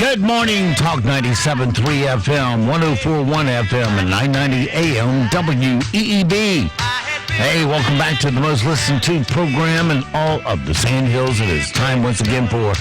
Good morning, Talk 97.3 FM, 104.1 FM, and 990 AM WEEB. Hey, welcome back to the most listened to program in all of the Sand Hills. It is time once again for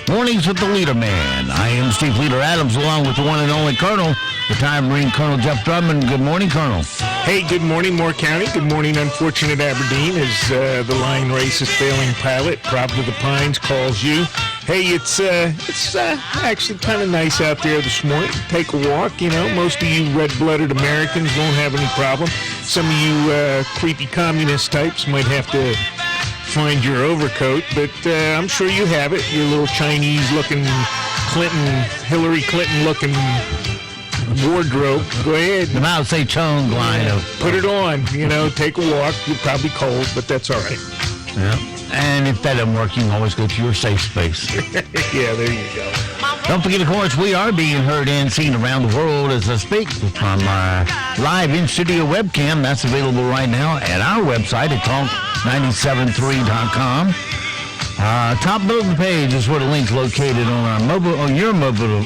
Mornings with the Leader Man. I am Steve Leader Adams, along with the one and only Colonel, retired Marine Colonel Jeff Drummond. Good morning, Colonel. Hey, good morning, Moore County. Good morning, unfortunate Aberdeen, as the line race is failing pilot. Prophet of the Pines calls you. Hey, it's actually kind of nice out there this morning. Take a walk, you know. Most of you red-blooded Americans won't have any problem. Some of you creepy communist types might have to find your overcoat, but I'm sure you have it. Your little Chinese-looking Hillary Clinton-looking wardrobe. Go ahead. The Mao Zedong line. Put it on, you know, take a walk. You're probably cold, but that's all right. Yeah. And if that doesn't work, you can always go to your safe space. Yeah, there you go. Don't forget, of course, we are being heard and seen around the world as I speak from our live in-studio webcam. That's available right now at our website at talk973.com. Top middle of the page is where the link's located on your mobile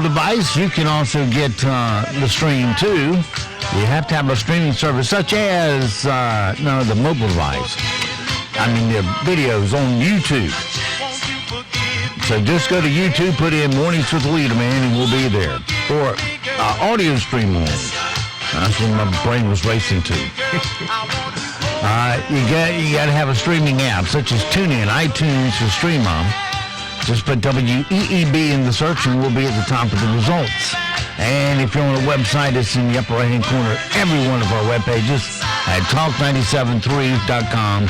device. You can also get the stream too. You have to have a streaming service such as the mobile device. I mean the videos on YouTube. So just go to YouTube, put in Mornings with the Leader Man, and we'll be there. Or audio stream on. That's what my brain was racing to. You got to have a streaming app such as TuneIn, iTunes, or Stream On. Just put WEEB in the search and we'll be at the top of the results. And if you're on a website, it's in the upper right-hand corner of every one of our web pages at talk973.com.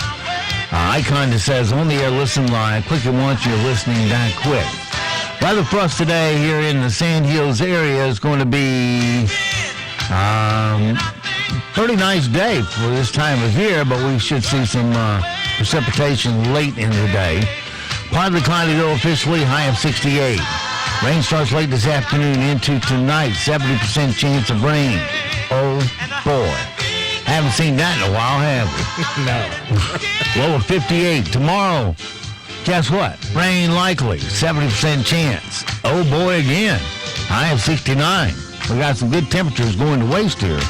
Icon that says on the air, listen live. Click it once, you're listening that quick. Weather for us today here in the Sand Hills area is going to be pretty nice day for this time of year, but we should see some precipitation late in the day. Partly cloudy though officially, high of 68. Rain starts late this afternoon into tonight, 70% chance of rain. Oh boy. Haven't seen that in a while, have we? No. Low of 58. Tomorrow, guess what? Rain likely, 70% chance. Oh boy again. High of 69. We got some good temperatures going to waste here.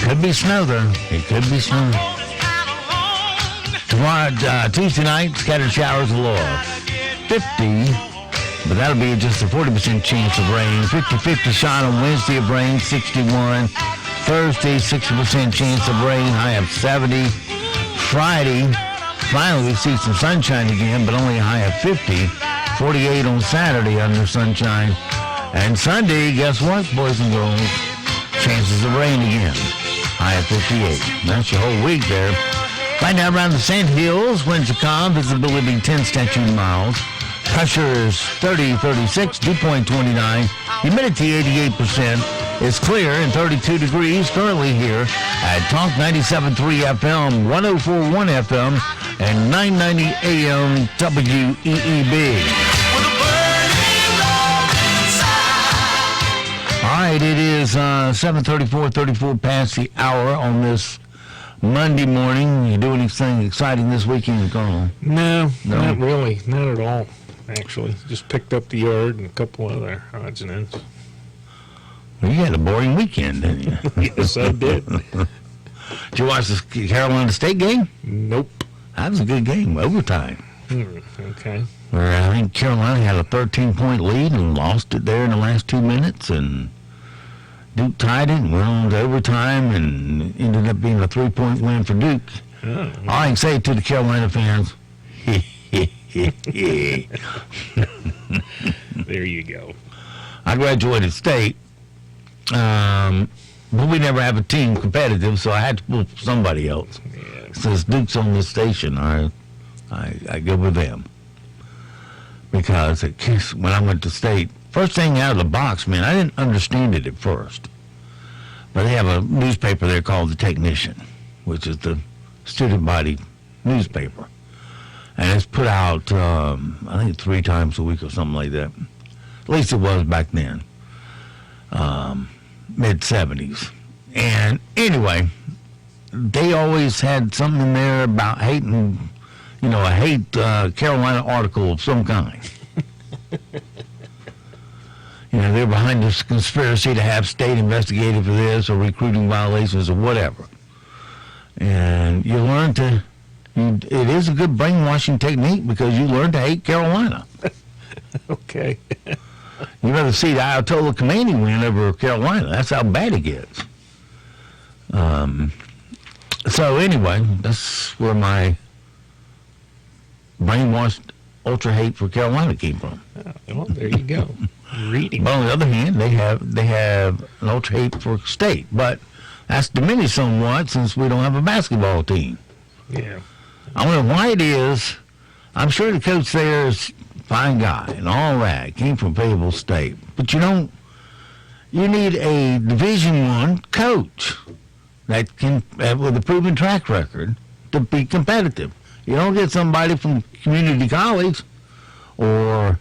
Could be snow though. It could be snow. Tomorrow, Tuesday night, scattered showers, a low of 50, but that'll be just a 40% chance of rain. 50-50 shot on Wednesday of rain, 61. Thursday, 60% chance of rain, high of 70. Friday, finally we see some sunshine again, but only a high of 50. 48 on Saturday under sunshine. And Sunday, guess what, boys and girls? Chances of rain again, high of 58. That's your whole week there. Right now around the Sand Hills, winds are calm, visibility 10 statute miles. Pressure is 36, dew point 29, humidity 88%. It's clear and 32 degrees currently here at Talk 97.3 FM, 104.1 FM, and 990 AM WEEB. All right, it is 7:34 past the hour on this Monday morning. You do anything exciting this weekend, Colonel? No, not really. Not at all, actually. Just picked up the yard and a couple other odds and ends. Well, you had a boring weekend, didn't you? Yes, I did. Did you watch the Carolina State game? Nope. That was a good game, overtime. Okay. Where I think Carolina had a 13-point lead and lost it there in the last 2 minutes, and Duke tied it and went on to overtime and ended up being a 3-point win for Duke. Oh, All I can say to the Carolina fans, there you go. I graduated state, but we never have a team competitive, so I had to pull somebody else. Yeah. Since Duke's on this station, I go with them. Because when I went to state, first thing out of the box, man, I didn't understand it at first. But they have a newspaper there called The Technician, which is the student body newspaper. And it's put out, I think 3 times a week or something like that. At least it was back then. Mid-70s. And anyway, they always had something in there about hating a hate Carolina article of some kind. They're behind this conspiracy to have state investigated for this or recruiting violations or whatever. And you learn it is a good brainwashing technique because you learn to hate Carolina. Okay. You'd rather see the Ayatollah Khomeini win over Carolina. That's how bad it gets. So anyway, that's where my brainwashed ultra hate for Carolina came from. Well, there you go. Reading. But on the other hand, they have an ultra hate for state, but that's diminished somewhat since we don't have a basketball team. Yeah. I don't know why it is. I'm sure the coach there is a fine guy and all that. Came from Fayetteville State, but you need a Division I coach that can, with a proven track record, to be competitive. You don't get somebody from community college or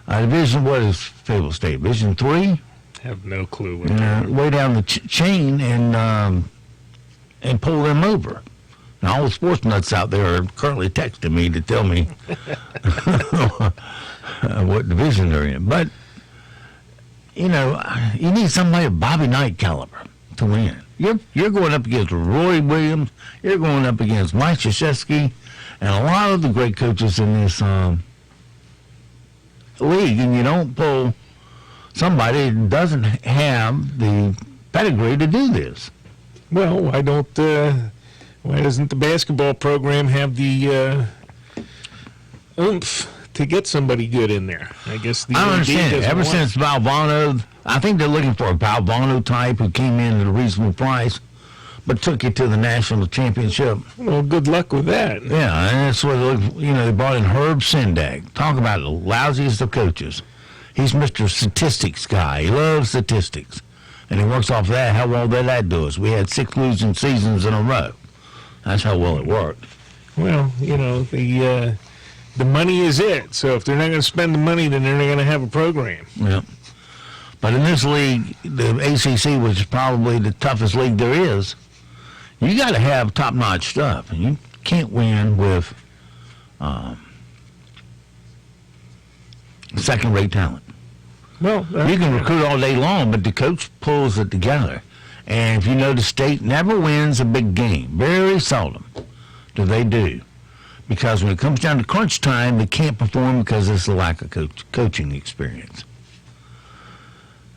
Division, what is Fayetteville State? Division III? Have no clue what that is. Way down the chain and pull them over. Now, all the sports nuts out there are currently texting me to tell me what division they're in. But, you need somebody of Bobby Knight caliber to win. You're going up against Roy Williams. You're going up against Mike Krzyzewski and a lot of the great coaches in this league, and you don't pull somebody that doesn't have the pedigree to do this. Well, why doesn't the basketball program have the oomph to get somebody good in there? I guess I don't understand. Ever since Valvano, I think they're looking for a Valvano type who came in at a reasonable price, but took it to the national championship. Well, good luck with that. Yeah, and that's what they brought in Herb Sindag. Talk about the lousiest of coaches. He's Mr. Statistics guy. He loves statistics. And he works off that. How well did that do us? We had 6 losing seasons in a row. That's how well it worked. Well, the money is it. So if they're not going to spend the money, then they're not going to have a program. Yeah. But in this league, the ACC, which is probably the toughest league there is, you got to have top-notch stuff. And you can't win with second-rate talent. Well, you can recruit all day long, but the coach pulls it together. And if you know, the state never wins a big game. Very seldom do they do. Because when it comes down to crunch time, they can't perform because it's a lack of coaching experience.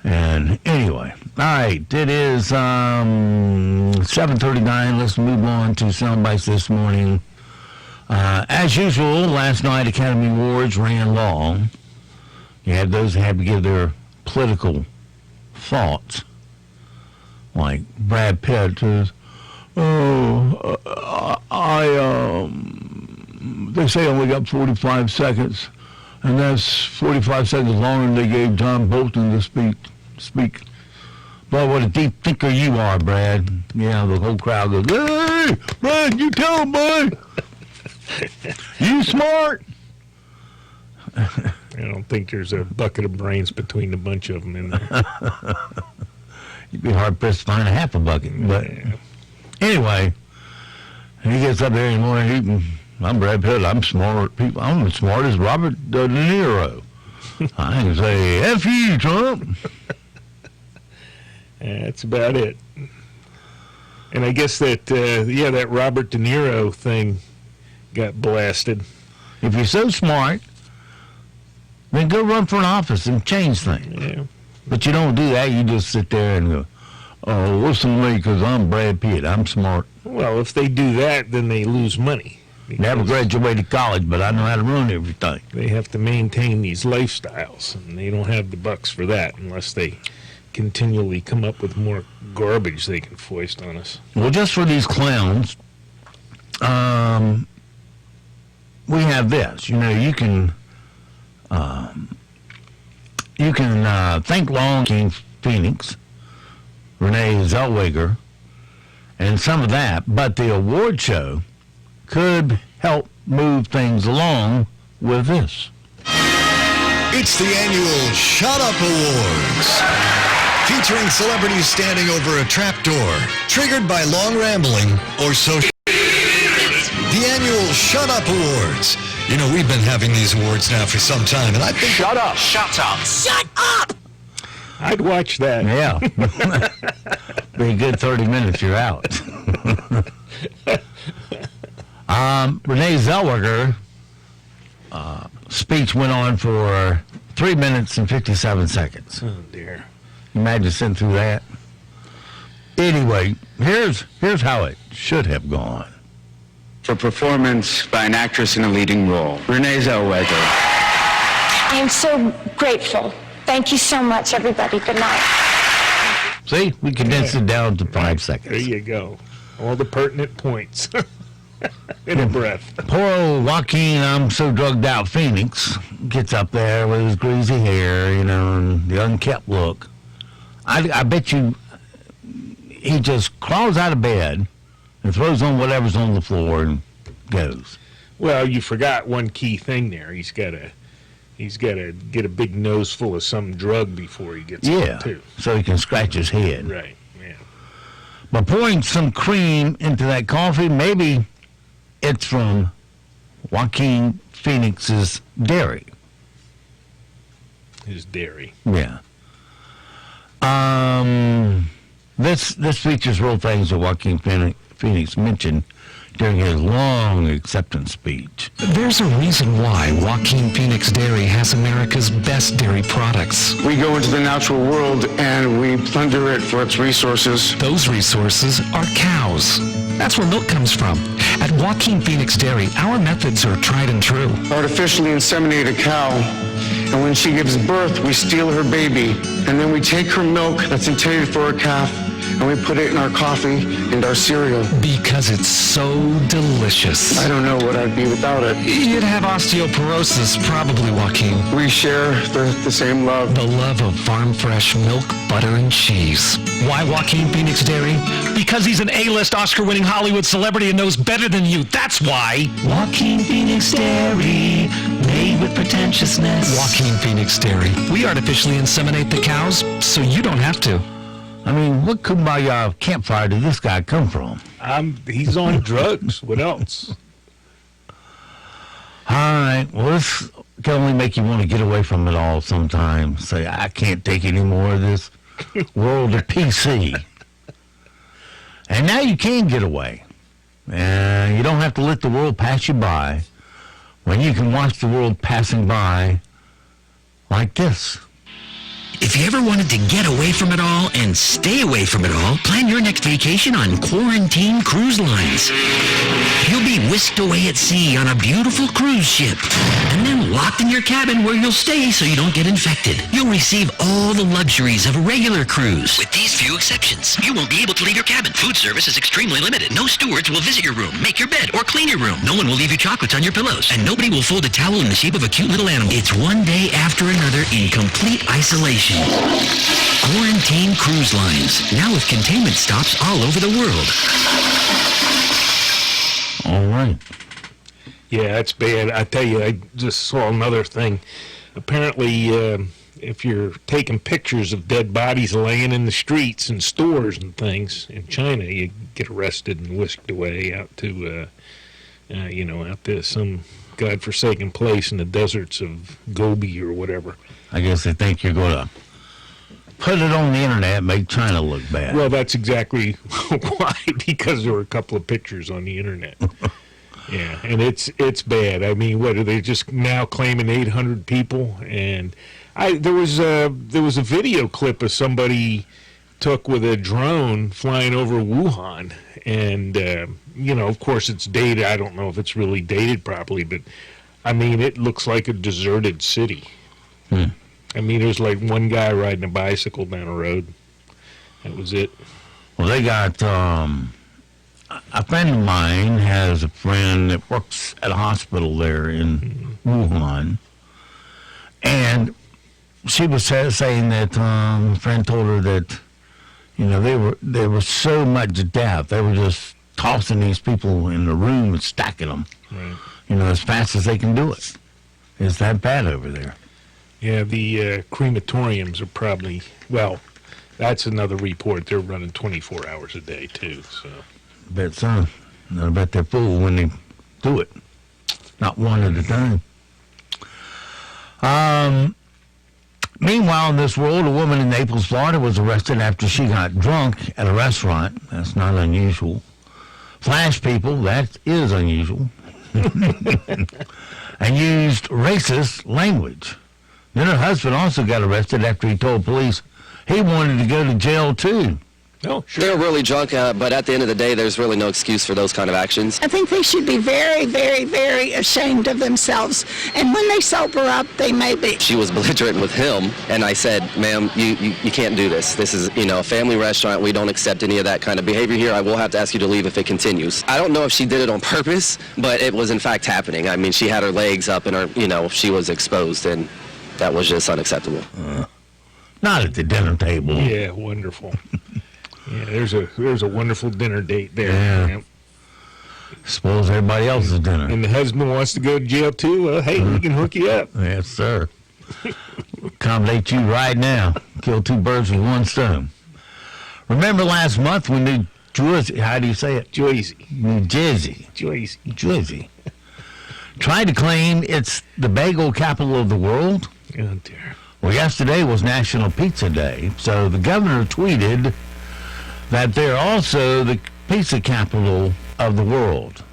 And anyway, all right, it is 7:39. Let's move on to soundbites this morning. As usual, last night Academy Awards ran long. You had those that had to give their political thoughts, like Brad Pitt says, they say I only got 45 seconds, and that's 45 seconds longer than they gave John Bolton to speak. But what a deep thinker you are, Brad. Yeah, the whole crowd goes, hey, Brad, you tell him, boy. You smart. I don't think there's a bucket of brains between a bunch of them in there. You'd be hard-pressed to find a half a bucket. But anyway, he gets up there in the morning, I'm Brad Pitt, I'm smart. I'm as smart as Robert De Niro. I can say, F you, Trump. That's about it. And I guess that, that Robert De Niro thing got blasted. If you're so smart, then go run for an office and change things. Yeah. But you don't do that. You just sit there and go, oh, listen to me because I'm Brad Pitt. I'm smart. Well, if they do that, then they lose money. Never graduated college, but I know how to run everything. They have to maintain these lifestyles, and they don't have the bucks for that unless they continually come up with more garbage they can foist on us. Well, just for these clowns, we have this. You can think long, King Phoenix, Renee Zellweger, and some of that, but the award show could help move things along with this. It's the annual Shut Up Awards, featuring celebrities standing over a trapdoor, triggered by long rambling or social. The annual Shut Up Awards. You know, we've been having these awards now for some time, and I think... Shut up. Shut up. Shut up! I'd watch that. Yeah. Be a good 30 minutes, you're out. Renee Zellweger speech went on for 3 minutes and 57 seconds. Oh, dear. Imagine sitting through that. Anyway, here's how it should have gone. For performance by an actress in a leading role, Renee Zellweger. I am so grateful. Thank you so much, everybody. Good night. See, we condensed it down to 5 There seconds. you go. All the pertinent points in a breath. Poor old Joaquin, I'm so drugged out Phoenix, gets up there with his greasy hair, you know, and the unkept look. I bet you he just crawls out of bed and throws on whatever's on the floor and goes. Well, you forgot one key thing there. He's got to get a big nose full of some drug before he gets Yeah, on, too. so he can scratch his head. Right, yeah. But pouring some cream into that coffee, maybe it's from Joaquin Phoenix's dairy. His dairy. Yeah. This features real things that Joaquin Phoenix mentioned during his long acceptance speech. There's a reason why Joaquin Phoenix Dairy has America's best dairy products. We go into the natural world and we plunder it for its resources. Those resources are cows. That's where milk comes from. At Joaquin Phoenix Dairy, our methods are tried and true. Artificially inseminate a cow, and when she gives birth, we steal her baby, and then we take her milk that's intended for a calf, and we put it in our coffee and our cereal. Because it's so delicious. I don't know what I'd be without it. You'd have osteoporosis, probably, Joaquin. We share the same love. The love of farm-fresh milk, butter, and cheese. Why Joaquin Phoenix Dairy? Because he's an A-list Oscar-winning Hollywood celebrity and knows better than you. That's why. Joaquin Phoenix Dairy, made with pretentiousness. Joaquin Phoenix Dairy. We artificially inseminate the cows, so you don't have to. I mean, what kumbaya campfire did this guy come from? He's on drugs. What else? All right, well, this can only make you want to get away from it all sometimes. Say, I can't take any more of this world of PC. And now you can get away. And you don't have to let the world pass you by when you can watch the world passing by like this. If you ever wanted to get away from it all and stay away from it all, plan your next vacation on Quarantine Cruise Lines. You'll be whisked away at sea on a beautiful cruise ship and then locked in your cabin where you'll stay so you don't get infected. You'll receive all the luxuries of a regular cruise, with these few exceptions. You won't be able to leave your cabin. Food service is extremely limited. No stewards will visit your room, make your bed, or clean your room. No one will leave you chocolates on your pillows, and nobody will fold a towel in the shape of a cute little animal. It's one day after another in complete isolation. Quarantine Cruise Lines, now with containment stops all over the world. All right. Yeah, that's bad. I tell you, I just saw another thing. Apparently, if you're taking pictures of dead bodies laying in the streets and stores and things in China, you get arrested and whisked away out to, out to some godforsaken place in the deserts of Gobi or whatever. I guess they think you're going to put it on the internet and make China look bad. Well, that's exactly why, because there were a couple of pictures on the internet. Yeah, and it's bad. I mean, what are they just now claiming 800 people? And there was a video clip of somebody took with a drone flying over Wuhan, and of course it's dated. I don't know if it's really dated properly, but I mean, it looks like a deserted city. I mean, there's like one guy riding a bicycle down the road. That was it. Well, they got, a friend of mine has a friend that works at a hospital there in Wuhan. And she was saying that, a friend told her that, there was so much death. They were just tossing these people in the room and stacking them, Right. As fast as they can do it. It's that bad over there. Yeah, the crematoriums are probably, well, that's another report. They're running 24 hours a day, too. So Bet so. I bet they're full when they do it. Not one at a time. Meanwhile, in this world, a woman in Naples, Florida was arrested after she got drunk at a restaurant. That's not unusual. Flash people, that is unusual. And used racist language. Then her husband also got arrested after he told police he wanted to go to jail too. Oh, sure. They're really drunk, but at the end of the day, there's really no excuse for those kind of actions. I think they should be very, very, very ashamed of themselves. And when they sober up, they may be. She was belligerent with him, and I said, ma'am, you can't do this. This is, a family restaurant. We don't accept any of that kind of behavior here. I will have to ask you to leave if it continues. I don't know if she did it on purpose, but it was in fact happening. I mean, she had her legs up and her, she was exposed, and that was just unacceptable. Not at the dinner table. Yeah, wonderful. Yeah, there's a wonderful dinner date there. Yeah. Spoils everybody else's dinner. And the husband wants to go to jail too. Well, hey, we can hook you up. Yes, sir. Accommodate you right now. Kill two birds with one stone. Remember last month when New Jersey, how do you say it? Jersey. New Jersey. Jersey. Tried to claim it's the bagel capital of the world. Oh, dear. Well, yesterday was National Pizza Day, so the governor tweeted that they're also the pizza capital of the world.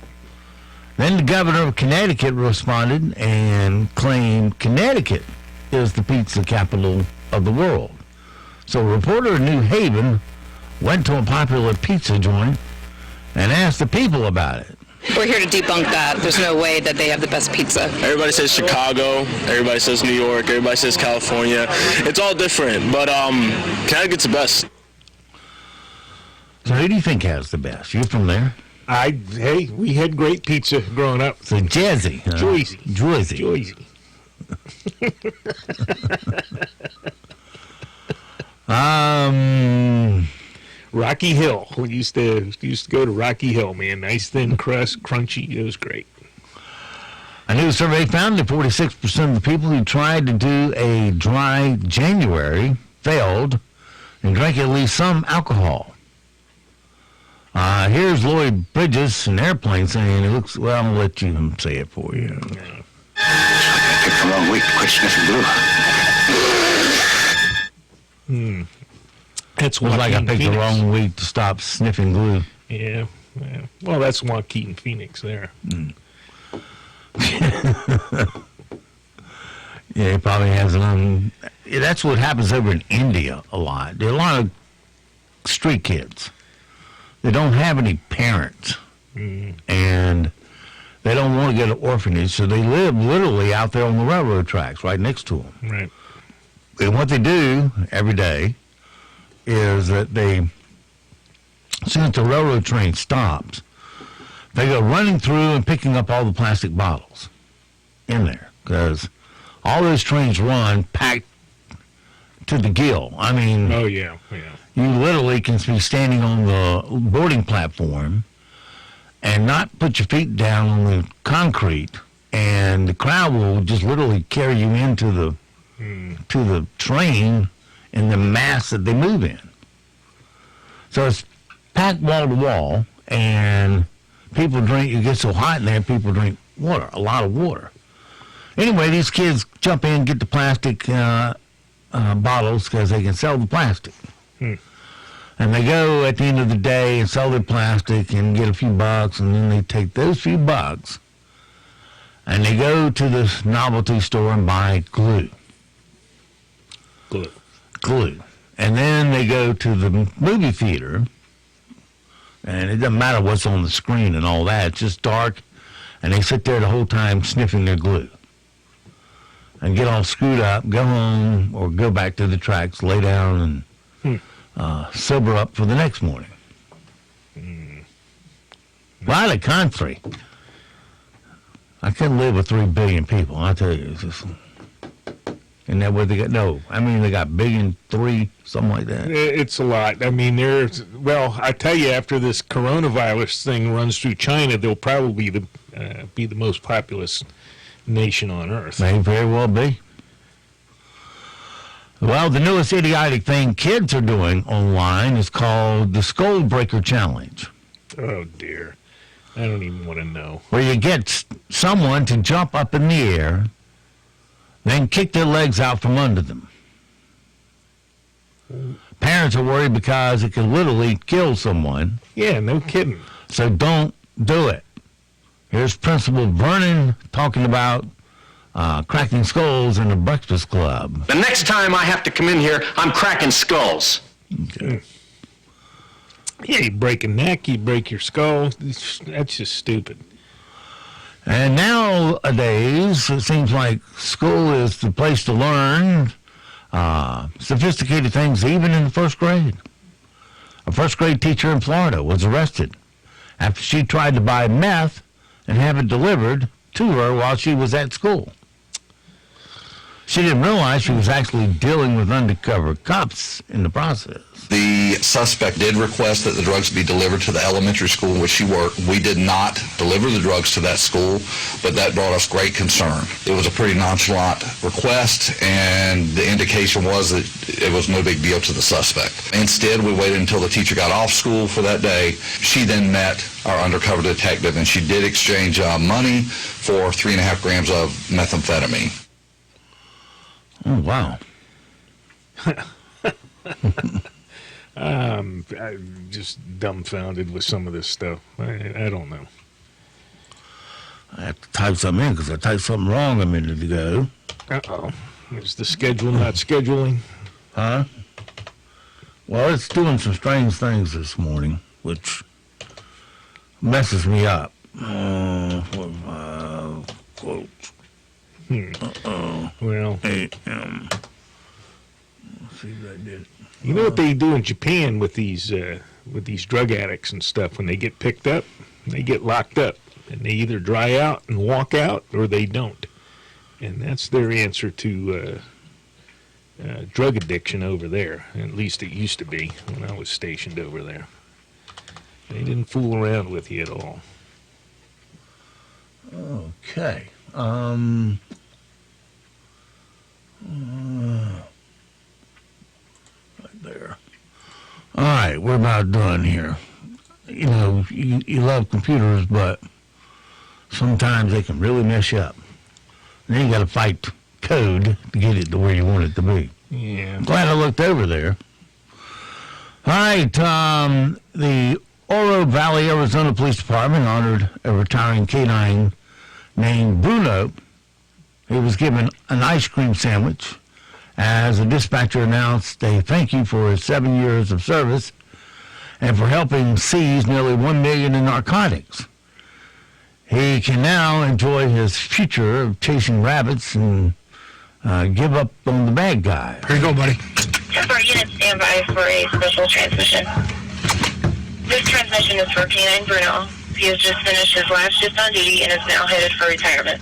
Then the governor of Connecticut responded and claimed Connecticut is the pizza capital of the world. So a reporter in New Haven went to a popular pizza joint and asked the people about it. We're here to debunk that. There's no way that they have the best pizza. Everybody says Chicago, everybody says New York, everybody says California. It's all different, but Connecticut's the best. So who do you think has the best? You're from there? Hey, we had great pizza growing up. So Jersey. Jersey. Rocky Hill. We used to go to Rocky Hill, man. Nice thin crust, crunchy. It was great. A new survey found that 46% of the people who tried to do a dry January failed and drank at least some alcohol. Here's Lloyd Bridges, an airplane, saying it looks, well, I'll let you say it for you. I picked the wrong week to quit sniffing glue. That's was like I picked the wrong week to stop sniffing glue. Yeah. Well, that's Joaquin Phoenix there. Yeah, he probably has an that's what happens over in India a lot. There are a lot of street kids. They don't have any parents, and they don't want to go to orphanage, so they live literally out there on the railroad tracks right next to them. Right. And what they do every day is that as soon as the railroad train stops, they go running through and picking up all the plastic bottles in there, because all those trains run packed to the gill. I mean, oh yeah. You literally can be standing on the boarding platform and not put your feet down on the concrete, and the crowd will just literally carry you into the to the train in the mass that they move in. So it's packed wall to wall, and people drink. It gets so hot in there, people drink water, a lot of water. Anyway, these kids jump in, get the plastic bottles because they can sell the plastic. And they go at the end of the day and sell their plastic and get a few bucks, and then they take those few bucks and they go to the novelty store and buy glue. And then they go to the movie theater, and it doesn't matter what's on the screen and all that. It's just dark, and they sit there the whole time sniffing their glue and get all screwed up, go home or go back to the tracks, lay down, and sober up for the next morning. What a country. I couldn't live with 3 billion people, I tell you. It's just, isn't that what they got? No, I mean, they got billion, 3, something like that. It's a lot. I mean, I tell you, after this coronavirus thing runs through China, they'll probably be the most populous nation on earth. May very well be. Well, the newest idiotic thing kids are doing online is called the Skull Breaker Challenge. Oh, dear. I don't even want to know. Where you get someone to jump up in the air, then kick their legs out from under them. Parents are worried because it can literally kill someone. Yeah, no kidding. So don't do it. Here's Principal Vernon talking about cracking skulls in the Breakfast Club. The next time I have to come in here, I'm cracking skulls. Okay. Yeah, you break a neck, you break your skull. That's just stupid. And nowadays, it seems like school is the place to learn sophisticated things, even in the first grade. A first grade teacher in Florida was arrested after she tried to buy meth and have it delivered to her while she was at school. She didn't realize she was actually dealing with undercover cops in the process. The suspect did request that the drugs be delivered to the elementary school in which she worked. We did not deliver the drugs to that school, but that brought us great concern. It was a pretty nonchalant request, and the indication was that it was no big deal to the suspect. Instead, we waited until the teacher got off school for that day. She then met our undercover detective, and she did exchange money for 3.5 grams of methamphetamine. Oh, wow. I'm just dumbfounded with some of this stuff. I don't know. I have to type something in because I typed something wrong a minute ago. Uh-oh. Is the schedule not scheduling? Huh? Well, it's doing some strange things this morning, which messes me up. Quotes. Well, A.M. Let's see if I did. You know what they do in Japan with these drug addicts and stuff? When they get picked up, they get locked up, and they either dry out and walk out, or they don't. And that's their answer to drug addiction over there. At least it used to be when I was stationed over there. They didn't fool around with you at all. Okay. Right there. All right, we're about done here. You know, you love computers, but sometimes they can really mess you up. And then you got to fight code to get it to where you want it to be. Yeah. I'm glad I looked over there. All right, the Oro Valley, Arizona Police Department honored a retiring canine named Bruno. He was given an ice cream sandwich as a dispatcher announced a thank you for his 7 years of service and for helping seize nearly $1 million in narcotics. He can now enjoy his future of chasing rabbits and give up on the bad guys. Here you go, buddy. 10-4 units stand by for a special transmission. This transmission is for Canine Bruno. He has just finished his last shift on duty and is now headed for retirement.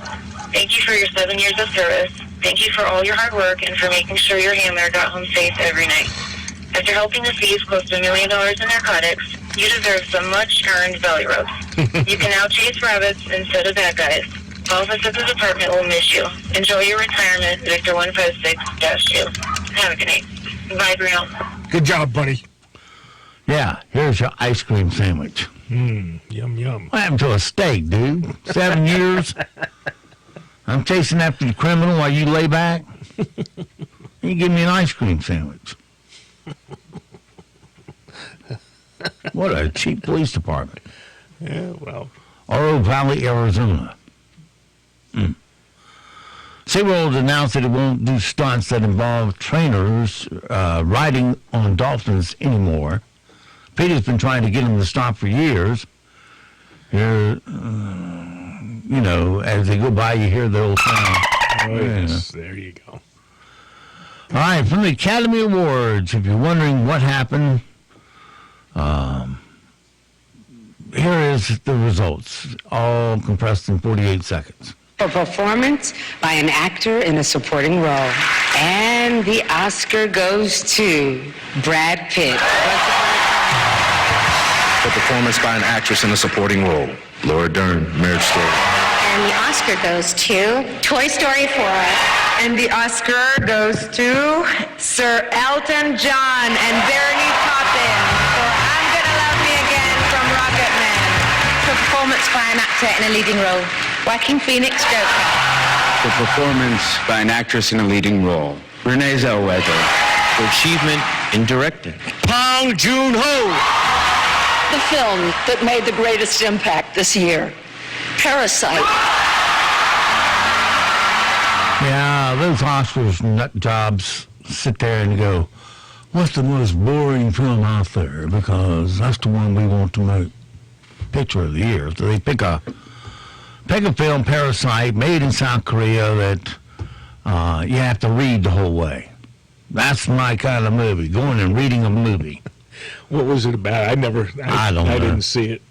Thank you for your 7 years of service. Thank you for all your hard work and for making sure your handler got home safe every night. After helping to seize close to $1 million in narcotics, you deserve some much-earned belly rubs. You can now chase rabbits instead of bad guys. All of us at the department will miss you. Enjoy your retirement, Victor 156-2. Have a good night. Bye, Bruno. Good job, buddy. Yeah, here's your ice cream sandwich. Yum, yum. What happened to a steak, dude? 7 years? I'm chasing after the criminal while you lay back? You give me an ice cream sandwich. What a cheap police department. Yeah, well. Oro Valley, Arizona. SeaWorld announced that it won't do stunts that involve trainers riding on dolphins anymore. Peter's been trying to get them to stop for years. Here, you know, as they go by, you hear the old sound. Oh, yes. There you go. All right, from the Academy Awards, if you're wondering what happened, here is the results, all compressed in 48 seconds. For performance by an actor in a supporting role. And the Oscar goes to Brad Pitt. For performance by an actress in a supporting role. Laura Dern, Marriage Story. And the Oscar goes to Toy Story 4. And the Oscar goes to Sir Elton John and Bernie Taupin for I'm Gonna Love Me Again from Rocketman. For performance by an actor in a leading role. Joaquin Phoenix, Joker. For performance by an actress in a leading role. Renee Zellweger. For achievement in directing. Bong Joon-ho. The film that made the greatest impact this year, Parasite. Yeah, those Oscars nut jobs sit there and go, what's the most boring film out there? Because that's the one we want to make picture of the year. So they pick a film, Parasite, made in South Korea that you have to read the whole way. That's my kind of movie, going and reading a movie. What was it about? I didn't see it.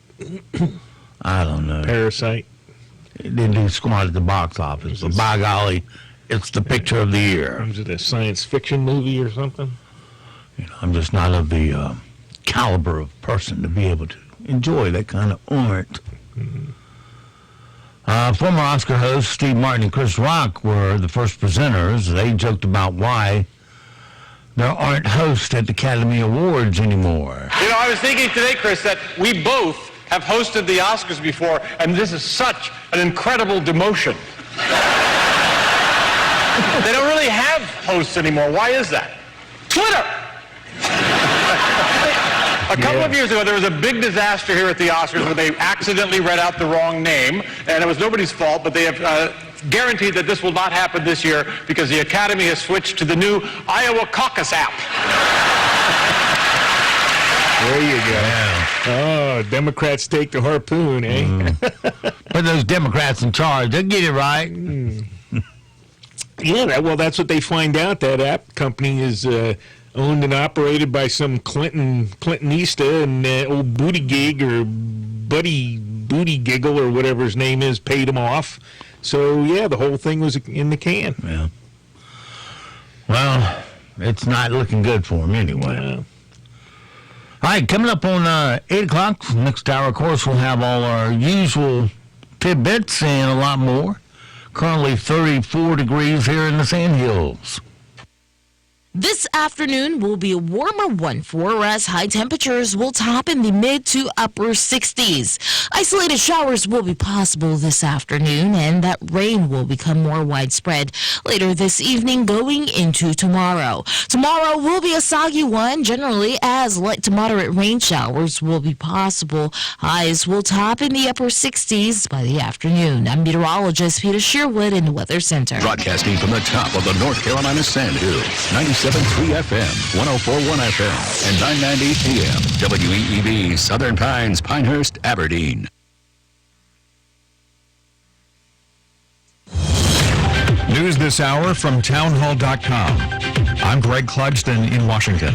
I don't know. Parasite. It didn't do squat at the box office, but by golly, it's the picture of the year. Was it a science fiction movie or something? I'm just not of the caliber of person to be able to enjoy that kind of art. Former Oscar hosts Steve Martin and Chris Rock were the first presenters. They joked about why there aren't hosts at the Academy Awards anymore. You know, I was thinking today, Chris, that we both have hosted the Oscars before, and this is such an incredible demotion. They don't really have hosts anymore. Why is that? Twitter! A couple of years ago, there was a big disaster here at the Oscars where they accidentally read out the wrong name, and it was nobody's fault, but they have guaranteed that this will not happen this year because the Academy has switched to the new Iowa Caucus app. There you go. Yeah. Oh, Democrats take the harpoon, eh? Put those Democrats in charge. They'll get it right. Yeah, well, that's what they find out. That app company is owned and operated by some Clintonista and old Buttigieg or Buddy Booty Giggle or whatever his name is paid him off. So, yeah, the whole thing was in the can. Yeah. Well, it's not looking good for him anyway. Yeah. All right, coming up on 8 o'clock, next hour, of course, we'll have all our usual tidbits and a lot more. Currently 34 degrees here in the Sandhills. This afternoon will be a warmer one for us. High temperatures will top in the mid to upper 60s. Isolated showers will be possible this afternoon, and that rain will become more widespread later this evening going into tomorrow. Tomorrow will be a soggy one, generally, as light to moderate rain showers will be possible. Highs will top in the upper 60s by the afternoon. I'm meteorologist Peter Sherwood in the Weather Center. Broadcasting from the top of the North Carolina Sandhills, 97.3 FM, 104.1FM, and 990 AM, WEEB, Southern Pines, Pinehurst, Aberdeen. News this hour from townhall.com. I'm Greg Clugston in Washington.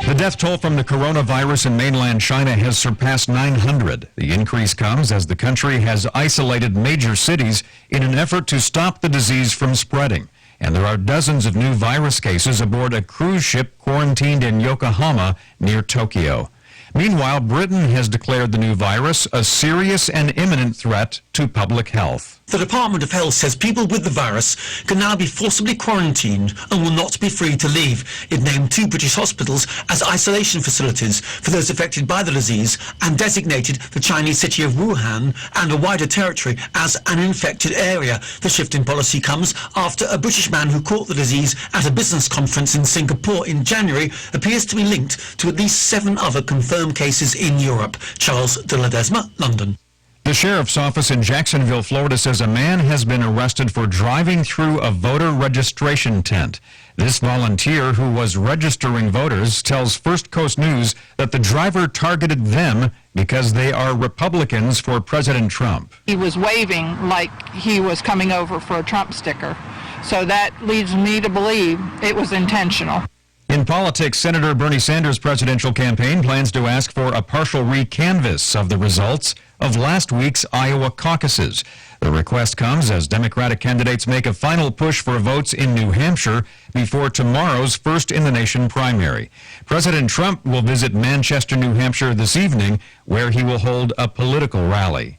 The death toll from the coronavirus in mainland China has surpassed 900. The increase comes as the country has isolated major cities in an effort to stop the disease from spreading. And there are dozens of new virus cases aboard a cruise ship quarantined in Yokohama near Tokyo. Meanwhile, Britain has declared the new virus a serious and imminent threat to public health. The Department of Health says people with the virus can now be forcibly quarantined and will not be free to leave. It named 2 British hospitals as isolation facilities for those affected by the disease and designated the Chinese city of Wuhan and a wider territory as an infected area. The shift in policy comes after a British man who caught the disease at a business conference in Singapore in January appears to be linked to at least 7 other confirmed cases in Europe. Charles de Ledesma, London. The sheriff's office in Jacksonville, Florida says a man has been arrested for driving through a voter registration tent. This volunteer, who was registering voters, tells First Coast News that the driver targeted them because they are Republicans for President Trump. He was waving like he was coming over for a Trump sticker. So that leads me to believe it was intentional. In politics, Senator Bernie Sanders' presidential campaign plans to ask for a partial recanvass of the results of last week's Iowa caucuses. The request comes as Democratic candidates make a final push for votes in New Hampshire before tomorrow's first-in-the-nation primary. President Trump will visit Manchester, New Hampshire this evening, where he will hold a political rally.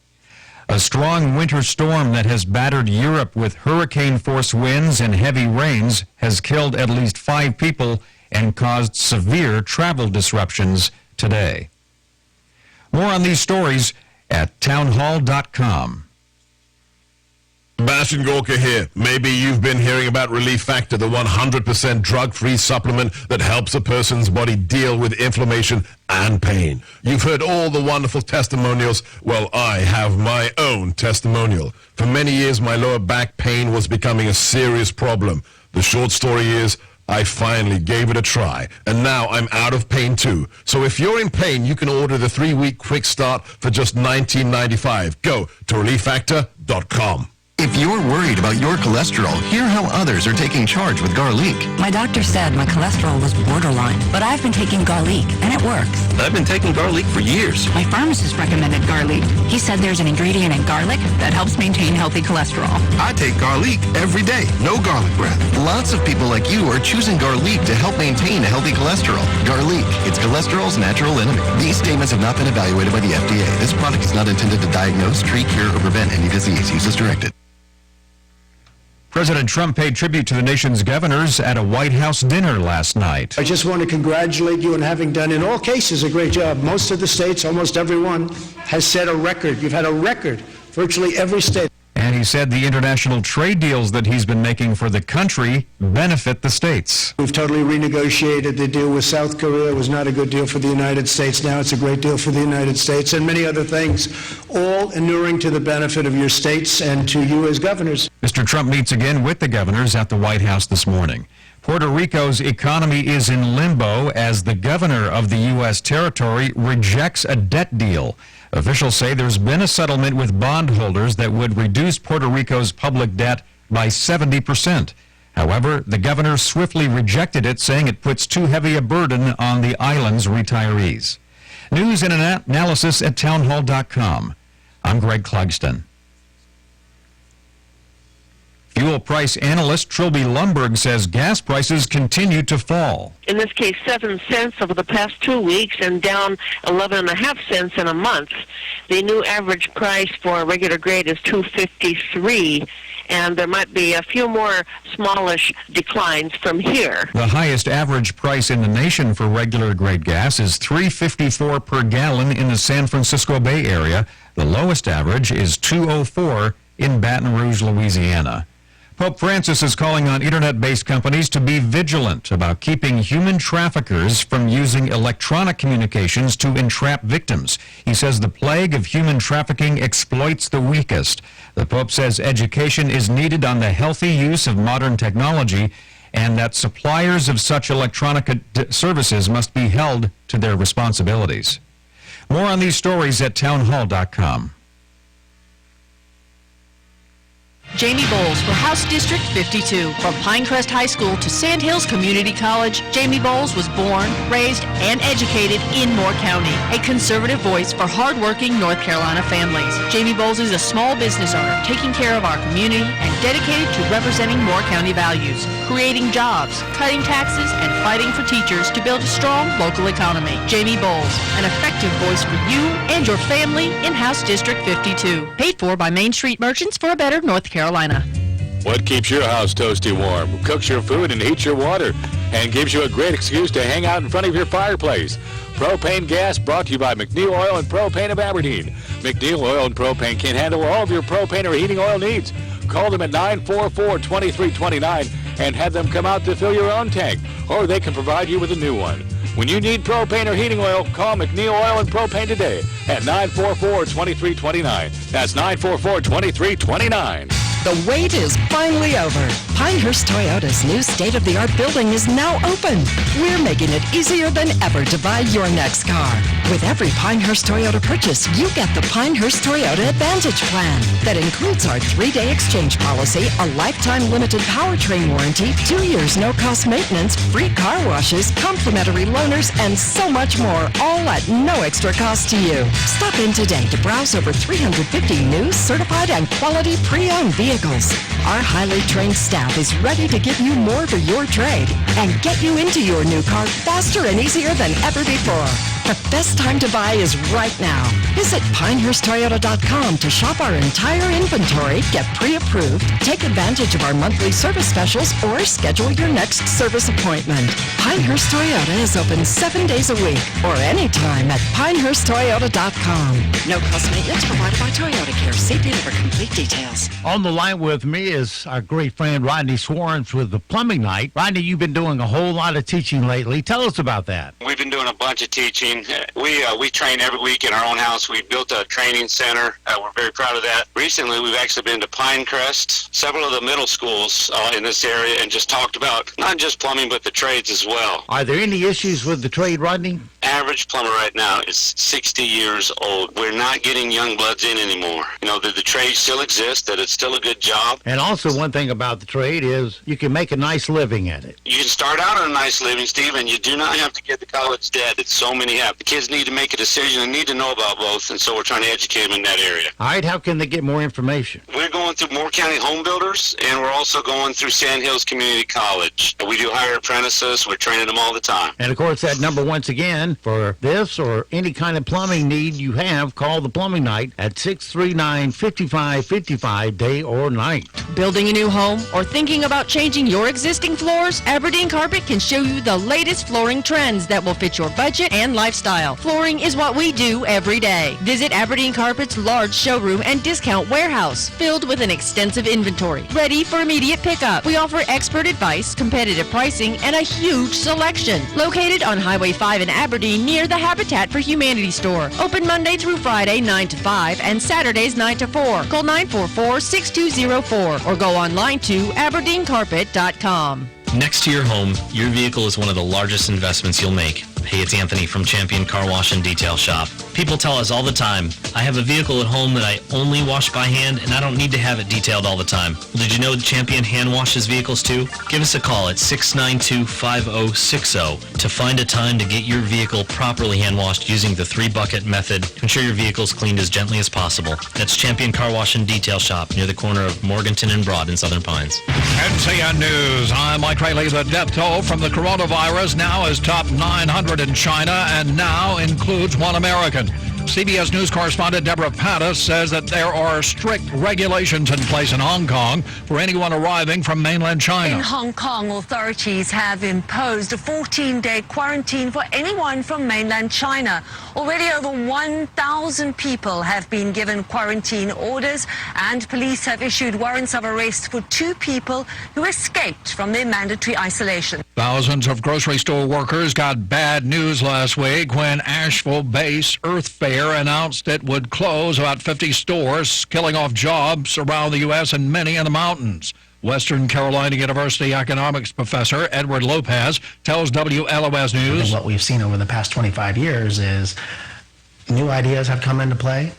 A strong winter storm that has battered Europe with hurricane-force winds and heavy rains has killed at least 5 people and caused severe travel disruptions today. More on these stories at townhall.com. Bastian Gorka here. Maybe you've been hearing about Relief Factor, the 100% drug-free supplement that helps a person's body deal with inflammation and pain. You've heard all the wonderful testimonials. Well, I have my own testimonial. For many years, my lower back pain was becoming a serious problem. The short story is, I finally gave it a try, and now I'm out of pain too. So if you're in pain, you can order the 3-week quick start for just $19.95. Go to relieffactor.com. If you're worried about your cholesterol, hear how others are taking charge with garlic. My doctor said my cholesterol was borderline, but I've been taking garlic, and it works. I've been taking garlic for years. My pharmacist recommended garlic. He said there's an ingredient in garlic that helps maintain healthy cholesterol. I take garlic every day. No garlic breath. Lots of people like you are choosing garlic to help maintain a healthy cholesterol. Garlic, it's cholesterol's natural enemy. These statements have not been evaluated by the FDA. This product is not intended to diagnose, treat, cure, or prevent any disease. Use as directed. President Trump paid tribute to the nation's governors at a White House dinner last night. I just want to congratulate you on having done, in all cases, a great job. Most of the states, almost everyone, has set a record. You've had a record, virtually every state. And he said the international trade deals that he's been making for the country benefit the states. We've totally renegotiated the deal with South Korea. It was not a good deal for the United States. Now it's a great deal for the United States, and many other things, all inuring to the benefit of your states and to you as governors. Mr. Trump meets again with the governors at the White House this morning. Puerto Rico's economy is in limbo as the governor of the U.S. territory rejects a debt deal. Officials say there's been a settlement with bondholders that would reduce Puerto Rico's public debt by 70%. However, the governor swiftly rejected it, saying it puts too heavy a burden on the island's retirees. News and analysis at townhall.com. I'm Greg Clugston. Fuel price analyst Trilby Lundberg says gas prices continue to fall. In this case, 7 cents over the past 2 weeks and down 11.5 cents in a month. The new average price for a regular grade is $2.53, and there might be a few more smallish declines from here. The highest average price in the nation for regular grade gas is $3.54 per gallon in the San Francisco Bay Area. The lowest average is $2.04 in Baton Rouge, Louisiana. Pope Francis is calling on internet-based companies to be vigilant about keeping human traffickers from using electronic communications to entrap victims. He says the plague of human trafficking exploits the weakest. The Pope says education is needed on the healthy use of modern technology and that suppliers of such electronic services must be held to their responsibilities. More on these stories at townhall.com. Jamie Bowles for House District 52. From Pinecrest High School to Sandhills Community College, Jamie Bowles was born, raised, and educated in Moore County. A conservative voice for hardworking North Carolina families. Jamie Bowles is a small business owner taking care of our community and dedicated to representing Moore County values, creating jobs, cutting taxes, and fighting for teachers to build a strong local economy. Jamie Bowles, an effective voice for you and your family in House District 52. Paid for by Main Street Merchants for a better North Carolina. What keeps your house toasty warm, cooks your food and heats your water, and gives you a great excuse to hang out in front of your fireplace? Propane gas brought to you by McNeil Oil and Propane of Aberdeen. McNeil Oil and Propane can handle all of your propane or heating oil needs. Call them at 944-2329 and have them come out to fill your own tank, or they can provide you with a new one. When you need propane or heating oil, call McNeil Oil and Propane today at 944-2329. That's 944-2329. The wait is finally over. Pinehurst Toyota's new state-of-the-art building is now open. We're making it easier than ever to buy your next car. With every Pinehurst Toyota purchase, you get the Pinehurst Toyota Advantage Plan. That includes our 3-day exchange policy, a lifetime limited powertrain warranty, 2 years no-cost maintenance, free car washes, complimentary loaners, and so much more, all at no extra cost to you. Stop in today to browse over 350 new, certified, and quality pre-owned vehicles vehicles. Our highly trained staff is ready to give you more for your trade and get you into your new car faster and easier than ever before. The best time to buy is right now. Visit PinehurstToyota.com to shop our entire inventory, get pre-approved, take advantage of our monthly service specials, or schedule your next service appointment. Pinehurst Toyota is open 7 days a week or anytime at PinehurstToyota.com. No cost maintenance provided by Toyota Care. See dealer for complete details. On the line with me is our great friend Rodney Swarns with the Plumbing Night. Rodney, you've been doing a whole lot of teaching lately. Tell us about that. We've been doing a bunch of teaching. We train every week in our own house. We built a training center. We're very proud of that. Recently, we've actually been to Pinecrest, several of the middle schools in this area, and just talked about not just plumbing, but the trades as well. Are there any issues with the trade, Rodney? Average plumber right now is 60 years old. We're not getting young bloods in anymore. You know, the trade still exists, that it's still a good job. And also one thing about the trade is you can make a nice living at it. You can start out on a nice living, Steve, and you do not have to get the college debt that so many have. The kids need to make a decision and need to know about both, and so we're trying to educate them in that area. All right, how can they get more information? We're going through Moore County Home Builders, and we're also going through Sand Hills Community College. We do hire apprentices. We're training them all the time. And, of course, that number, once again, for this or any kind of plumbing need you have, call the Plumbing Night at 639-5555, day or night. Building a new home or thinking about changing your existing floors? Aberdeen Carpet can show you the latest flooring trends that will fit your budget and lifestyle. Flooring is what we do every day. Visit Aberdeen Carpet's large showroom and discount warehouse filled with an extensive inventory, ready for immediate pickup. We offer expert advice, competitive pricing, and a huge selection. Located on Highway 5 in Aberdeen near the Habitat for Humanity store. Open Monday through Friday 9 to 5 and Saturdays 9 to 4. Call 944-6204 or go online to aberdeencarpet.com. Next to your home, your vehicle is one of the largest investments you'll make. Hey, it's Anthony from Champion Car Wash and Detail Shop. People tell us all the time, I have a vehicle at home that I only wash by hand and I don't need to have it detailed all the time. Well, did you know Champion hand washes vehicles too? Give us a call at 692-5060 to find a time to get your vehicle properly hand washed using the 3-bucket method to ensure your vehicle's cleaned as gently as possible. That's Champion Car Wash and Detail Shop near the corner of Morganton and Broad in Southern Pines. NCN News. I'm Mike Rayleigh. The death toll from the coronavirus now is top 900 in China and now includes one American. CBS News correspondent Deborah Pattis says that there are strict regulations in place in Hong Kong for anyone arriving from mainland China. In Hong Kong, authorities have imposed a 14-day quarantine for anyone from mainland China. Already over 1,000 people have been given quarantine orders, and police have issued warrants of arrest for 2 people who escaped from their mandatory isolation. Thousands of grocery store workers got bad news last week when Asheville-based Earth Fair announced it would close about 50 stores, killing off jobs around the U.S. and many in the mountains. Western Carolina University economics professor Edward Lopez tells WLOS News. What we've seen over the past 25 years is new ideas have come into play,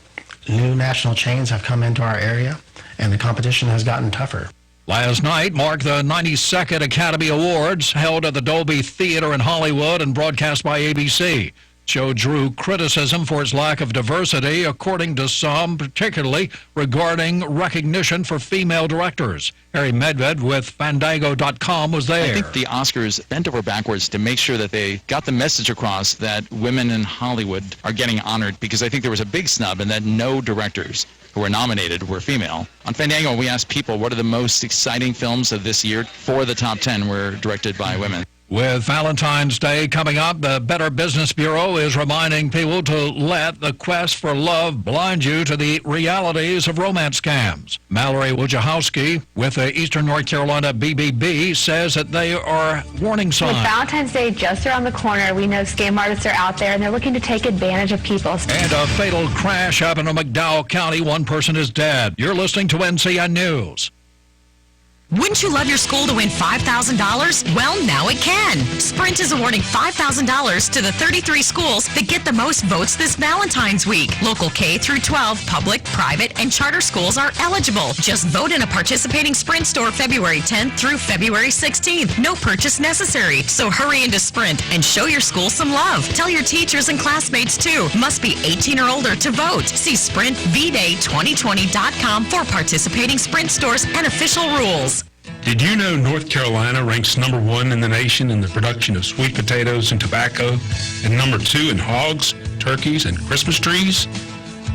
new national chains have come into our area, and the competition has gotten tougher. Last night marked the 92nd Academy Awards held at the Dolby Theater in Hollywood and broadcast by ABC. Show drew criticism for its lack of diversity, according to some, particularly regarding recognition for female directors. Harry Medved with Fandango.com was there. I think the Oscars bent over backwards to make sure that they got the message across that women in Hollywood are getting honored, because I think there was a big snub in that no directors who were nominated were female. On Fandango, we asked people what are the most exciting films of this year. 4 of the top 10 were directed by women. With Valentine's Day coming up, the Better Business Bureau is reminding people to let the quest for love blind you to the realities of romance scams. Mallory Wojciechowski with the Eastern North Carolina BBB says that they are warning signs. With Valentine's Day just around the corner, we know scam artists are out there and they're looking to take advantage of people. And a fatal crash happened in McDowell County. 1 person is dead. You're listening to NCN News. Wouldn't you love your school to win $5,000? Well, now it can. Sprint is awarding $5,000 to the 33 schools that get the most votes this Valentine's week. Local K through 12, public, private, and charter schools are eligible. Just vote in a participating Sprint store February 10th through February 16th. No purchase necessary. So hurry into Sprint and show your school some love. Tell your teachers and classmates too. Must be 18 or older to vote. See SprintVday2020.com for participating Sprint stores and official rules. Did you know North Carolina ranks number 1 in the nation in the production of sweet potatoes and tobacco, and number 2 in hogs, turkeys, and Christmas trees?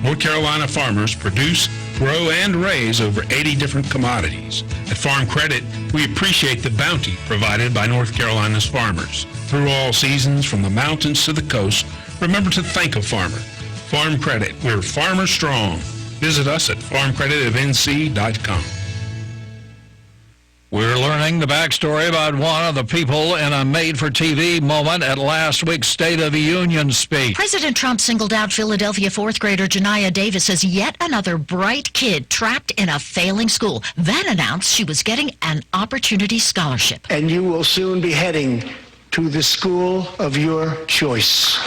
North Carolina farmers produce, grow, and raise over 80 different commodities. At Farm Credit, we appreciate the bounty provided by North Carolina's farmers. Through all seasons, from the mountains to the coast, remember to thank a farmer. Farm Credit, we're farmer strong. Visit us at farmcreditofnc.com. We're learning the backstory about one of the people in a made-for-TV moment at last week's State of the Union speech. President Trump singled out Philadelphia fourth grader Janiah Davis as yet another bright kid trapped in a failing school, then announced she was getting an opportunity scholarship. And you will soon be heading to the school of your choice.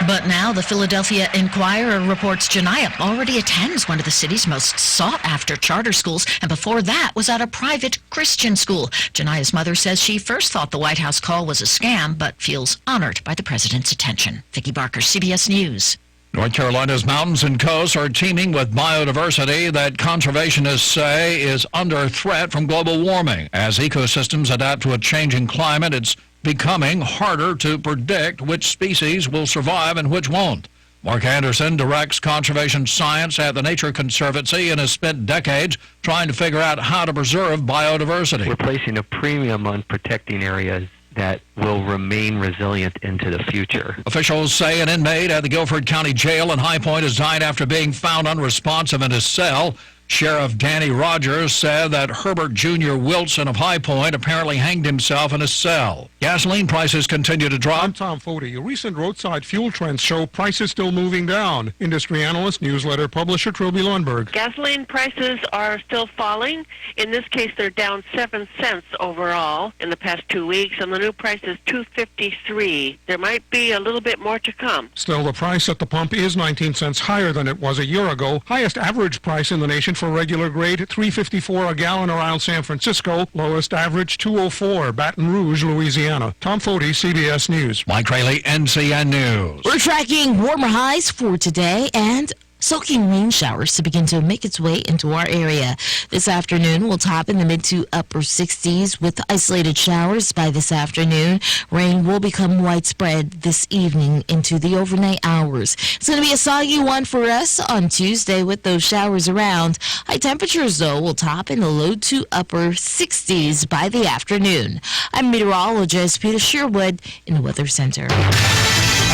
But now the Philadelphia Inquirer reports Janiah already attends one of the city's most sought-after charter schools, and before that was at a private Christian school. Janiah's mother says she first thought the White House call was a scam, but feels honored by the president's attention. Vicki Barker, CBS News. North Carolina's mountains and coasts are teeming with biodiversity that conservationists say is under threat from global warming. As ecosystems adapt to a changing climate, it's becoming harder to predict which species will survive and which won't. Mark Anderson directs conservation science at the Nature Conservancy and has spent decades trying to figure out how to preserve biodiversity. We're placing a premium on protecting areas that will remain resilient into the future. Officials say an inmate at the Guilford County Jail in High Point has died after being found unresponsive in his cell. Sheriff Danny Rogers said that Herbert Jr. Wilson of High Point apparently hanged himself in his cell. Gasoline prices continue to drop. I'm Tom Foti. Recent roadside fuel trends show prices still moving down. Industry analyst, newsletter publisher Trilby Lundberg. Gasoline prices are still falling. In this case, they're down 7 cents overall in the past 2 weeks, and the new price is $2.53. There might be a little bit more to come. Still, the price at the pump is 19 cents higher than it was a year ago. Highest average price in the nation for regular grade, $3.54 a gallon around San Francisco. Lowest average, $2.04, Baton Rouge, Louisiana. Tom Foti, CBS News. Mike Rayleigh, NCN News. We're tracking warmer highs for today and soaking rain showers to begin to make its way into our area. This afternoon will top in the mid to upper 60s with isolated showers by this afternoon. Rain will become widespread this evening into the overnight hours. It's going to be a soggy one for us on Tuesday with those showers around. High temperatures, though, will top in the low to upper 60s by the afternoon. I'm meteorologist Peter Sherwood in the Weather Center.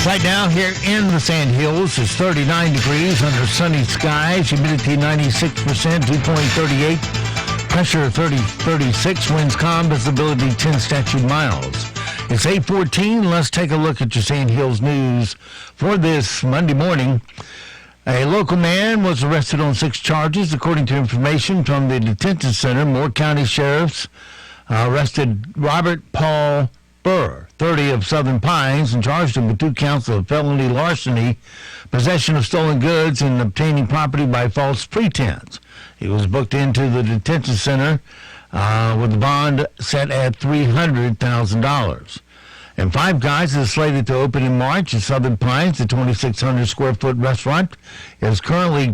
Right now here in the Sand Hills, it's 39 degrees under sunny skies, humidity 96%, dew point 38, pressure 36, winds calm, visibility 10 statute miles. It's 8:14. Let's take a look at your Sand Hills news for this Monday morning. A local man was arrested on 6 charges, according to information from the detention center. Moore County sheriffs arrested Robert Paul Burr, 30 of Southern Pines, and charged him with 2 counts of felony larceny, possession of stolen goods, and obtaining property by false pretense. He was booked into the detention center with the bond set at $300,000. And Five Guys is slated to open in March at Southern Pines. The 2,600-square-foot restaurant is currently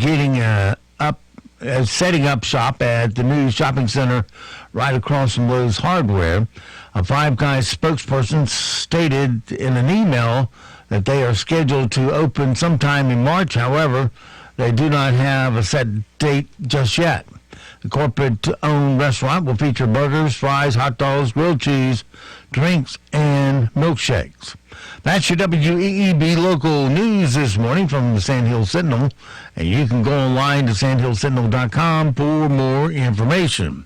setting up shop at the new shopping center right across from Lowe's Hardware. A Five Guys spokesperson stated in an email that they are scheduled to open sometime in March. However, they do not have a set date just yet. The corporate-owned restaurant will feature burgers, fries, hot dogs, grilled cheese, drinks, and milkshakes. That's your WEEB local news this morning from the Sand Hill Sentinel, and you can go online to sandhillsentinel.com for more information.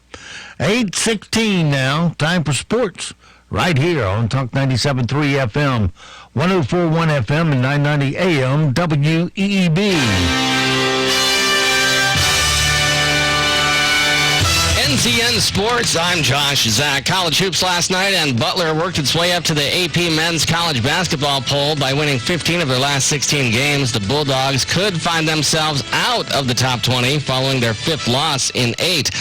8:16 now, time for sports, right here on Talk 97.3 FM, 104.1 FM, and 990 AM WEEB. NCN Sports, I'm Josh Zach. College hoops last night, and Butler worked its way up to the AP men's college basketball poll by winning 15 of their last 16 games. The Bulldogs could find themselves out of the top 20 following their fifth loss in 8.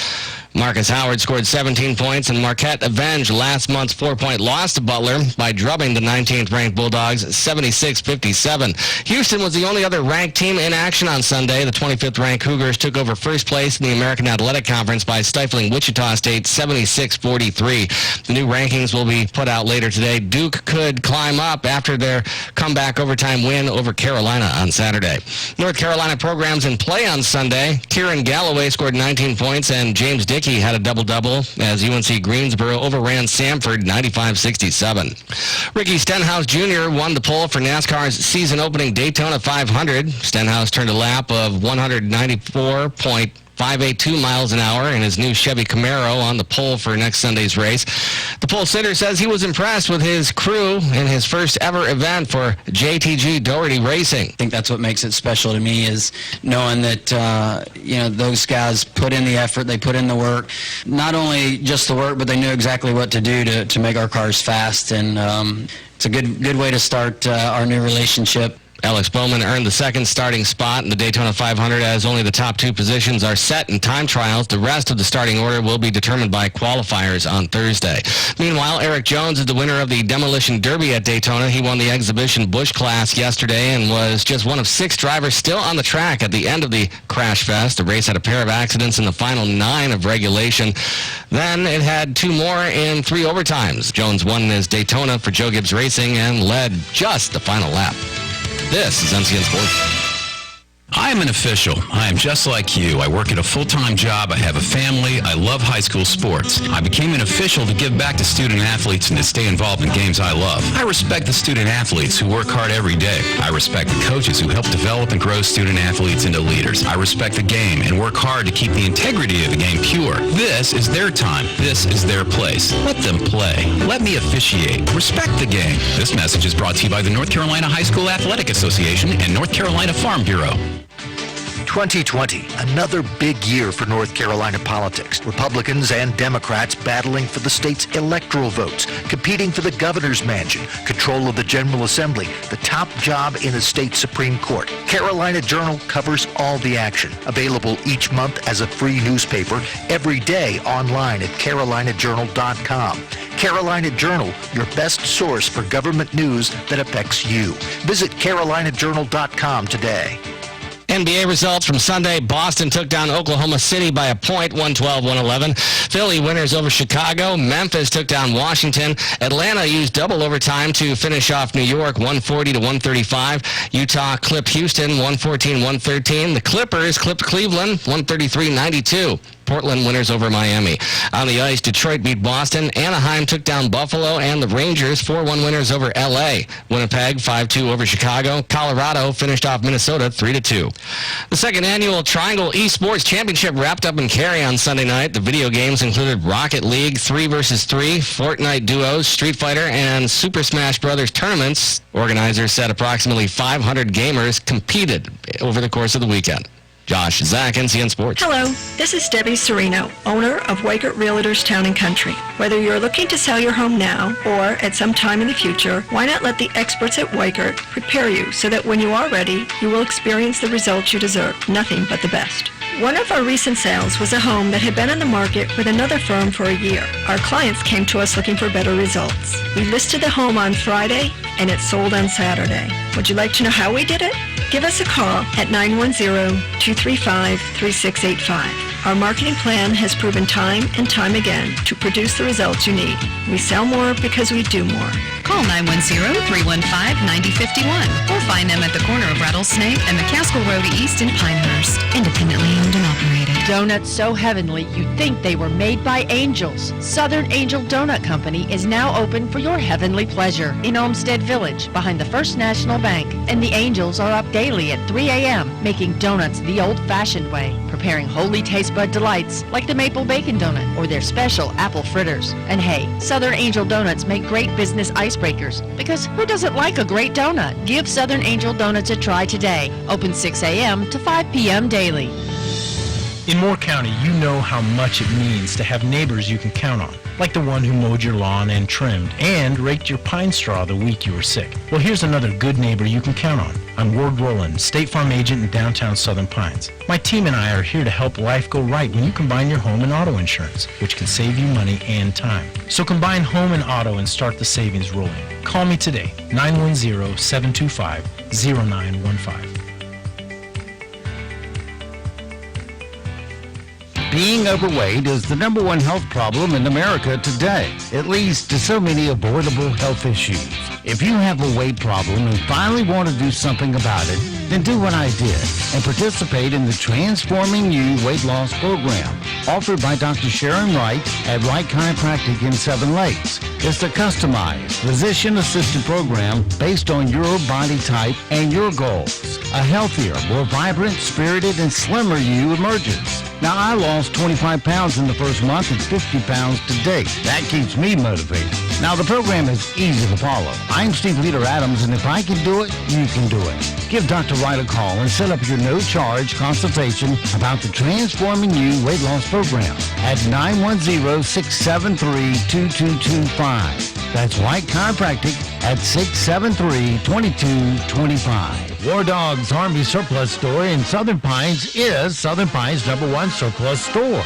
Marcus Howard scored 17 points, and Marquette avenged last month's 4-point loss to Butler by drubbing the 19th-ranked Bulldogs 76-57. Houston was the only other ranked team in action on Sunday. The 25th-ranked Cougars took over first place in the American Athletic Conference by stifling Wichita State 76-43. The new rankings will be put out later today. Duke could climb up after their comeback overtime win over Carolina on Saturday. North Carolina programs in play on Sunday. Kieran Galloway scored 19 points, and James Dickey had a double-double as UNC Greensboro overran Samford 95-67. Ricky Stenhouse Jr. won the pole for NASCAR's season-opening Daytona 500. Stenhouse turned a lap of 194.582 miles an hour in his new Chevy Camaro on the pole for next Sunday's race. The pole sitter says he was impressed with his crew in his first ever event for JTG Doherty Racing. I think that's what makes it special to me is knowing that, those guys put in the effort, they put in the work. Not only just the work, but they knew exactly what to do to make our cars fast. And it's a good way to start our new relationship. Alex Bowman earned the second starting spot in the Daytona 500 as only the top two positions are set in time trials. The rest of the starting order will be determined by qualifiers on Thursday. Meanwhile, Eric Jones is the winner of the Demolition Derby at Daytona. He won the Exhibition Busch class yesterday and was just one of 6 drivers still on the track at the end of the Crash Fest. The race had a pair of accidents in the final 9 of regulation. Then it had 2 more in 3 overtimes. Jones won his Daytona for Joe Gibbs Racing and led just the final lap. This is NCN Sports. I am an official. I am just like you. I work at a full-time job. I have a family. I love high school sports. I became an official to give back to student athletes and to stay involved in games I love. I respect the student athletes who work hard every day. I respect the coaches who help develop and grow student athletes into leaders. I respect the game and work hard to keep the integrity of the game pure. This is their time. This is their place. Let them play. Let me officiate. Respect the game. This message is brought to you by the North Carolina High School Athletic Association and North Carolina Farm Bureau. 2020, another big year for North Carolina politics. Republicans and Democrats battling for the state's electoral votes, competing for the governor's mansion, control of the General Assembly, the top job in the state Supreme Court. Carolina Journal covers all the action. Available each month as a free newspaper, every day online at carolinajournal.com. Carolina Journal, your best source for government news that affects you. Visit carolinajournal.com today. NBA results from Sunday. Boston took down Oklahoma City by a point, 112-111. Philly winners over Chicago. Memphis took down Washington. Atlanta used double overtime to finish off New York, 140-135. Utah clipped Houston, 114-113. The Clippers clipped Cleveland, 133-92. Portland winners over Miami. On the ice, Detroit beat Boston. Anaheim took down Buffalo, and the Rangers 4-1 winners over L.A. Winnipeg 5-2 over Chicago. Colorado finished off Minnesota 3-2. The second annual Triangle Esports Championship wrapped up in Cary on Sunday night. The video games included Rocket League 3 vs. 3, Fortnite duos, Street Fighter, and Super Smash Bros. Tournaments. Organizers said approximately 500 gamers competed over the course of the weekend. Josh Zach, NCN Sports. Hello, this is Debbie Serino, owner of Wakert Realtors Town & Country. Whether you're looking to sell your home now or at some time in the future, why not let the experts at Wakert prepare you so that when you are ready, you will experience the results you deserve, nothing but the best. One of our recent sales was a home that had been on the market with another firm for a year. Our clients came to us looking for better results. We listed the home on Friday and it sold on Saturday. Would you like to know how we did it? Give us a call at 910-235-3685. Our marketing plan has proven time and time again to produce the results you need. We sell more because we do more. Call 910-315-9051 or find them at the corner of Rattlesnake and McCaskill Road East in Pinehurst. Independently owned and operated. Donuts so heavenly you'd think they were made by angels. Southern Angel Donut Company is now open for your heavenly pleasure in Olmsted Village behind the First National Bank. And the angels are up daily at 3 a.m. making donuts the old-fashioned way, preparing holy taste bud delights like the maple bacon donut or their special apple fritters. And hey, Southern Angel Donuts make great business icebreakers because who doesn't like a great donut? Give Southern Angel Donuts a try today. Open 6 a.m. to 5 p.m. daily. In Moore County, you know how much it means to have neighbors you can count on, like the one who mowed your lawn and trimmed and raked your pine straw the week you were sick. Well, here's another good neighbor you can count on. I'm Ward Rowland, State Farm agent in downtown Southern Pines. My team and I are here to help life go right when you combine your home and auto insurance, which can save you money and time. So combine home and auto and start the savings rolling. Call me today, 910-725-0915. Being overweight is the number one health problem in America today. It leads to so many avoidable health issues. If you have a weight problem and finally want to do something about it, then do what I did and participate in the Transforming You Weight Loss Program offered by Dr. Sharon Wright at Wright Chiropractic in Seven Lakes. It's a customized, physician-assisted program based on your body type and your goals. A healthier, more vibrant, spirited, and slimmer you emerges. Now, I lost 25 pounds in the first month and 50 pounds to date. That keeps me motivated. Now, the program is easy to follow. I'm Steve Leader Adams, and if I can do it, you can do it. Give Dr. Wright a call and set up your no-charge consultation about the Transforming You Weight Loss Program at 910-673-2225. That's Wright Chiropractic at 673-2225. War Dogs Army Surplus Store in Southern Pines is Southern Pines' #1 surplus store.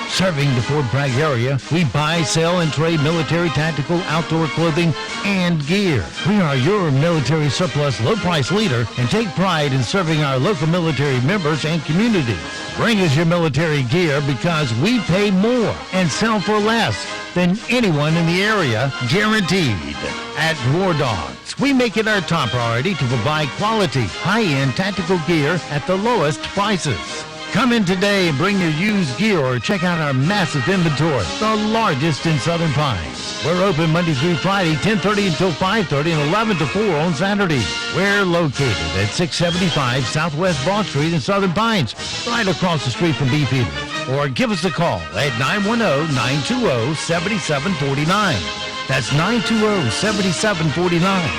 Serving the Fort Bragg area, we buy, sell, and trade military, tactical, outdoor clothing, and gear. We are your military surplus low-price leader and take pride in serving our local military members and community. Bring us your military gear because we pay more and sell for less than anyone in the area, guaranteed. At War Dogs, we make it our top priority to provide quality, high-end tactical gear at the lowest prices. Come in today and bring your used gear or check out our massive inventory, the largest in Southern Pines. We're open Monday through Friday, 10:30 until 5:30 and 11 to 4 on Saturday. We're located at 675 Southwest Broad Street in Southern Pines, right across the street from Beefeaters. Or give us a call at 910-920-7749. That's 920-7749.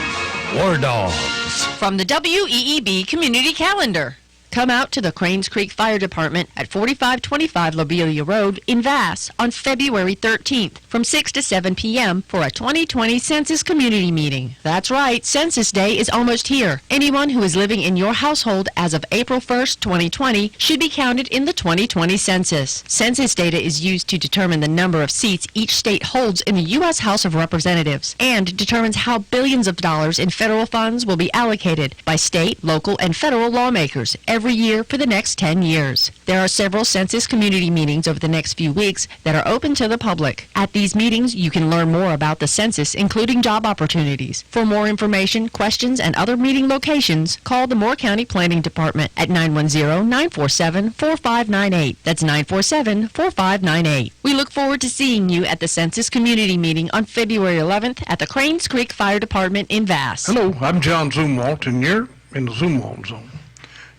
War Dogs. From the WEEB Community Calendar. Come out to the Cranes Creek Fire Department at 4525 Lobelia Road in Vass on February 13th from 6 to 7 p.m. for a 2020 Census Community Meeting. That's right, Census Day is almost here. Anyone who is living in your household as of April 1st, 2020 should be counted in the 2020 census. Census data is used to determine the number of seats each state holds in the U.S. House of Representatives and determines how billions of dollars in federal funds will be allocated by state, local, and federal lawmakers every year for the next 10 years. There are several census community meetings over the next few weeks that are open to the public. At these meetings, you can learn more about the census, including job opportunities. For more information, questions, and other meeting locations, call the Moore County Planning Department at 910-947-4598. That's 947-4598. We look forward to seeing you at the Census Community Meeting on February 11th at the Cranes Creek Fire Department in Vass. Hello, I'm John Zumwalt, and you're in the Zumwalt Zone.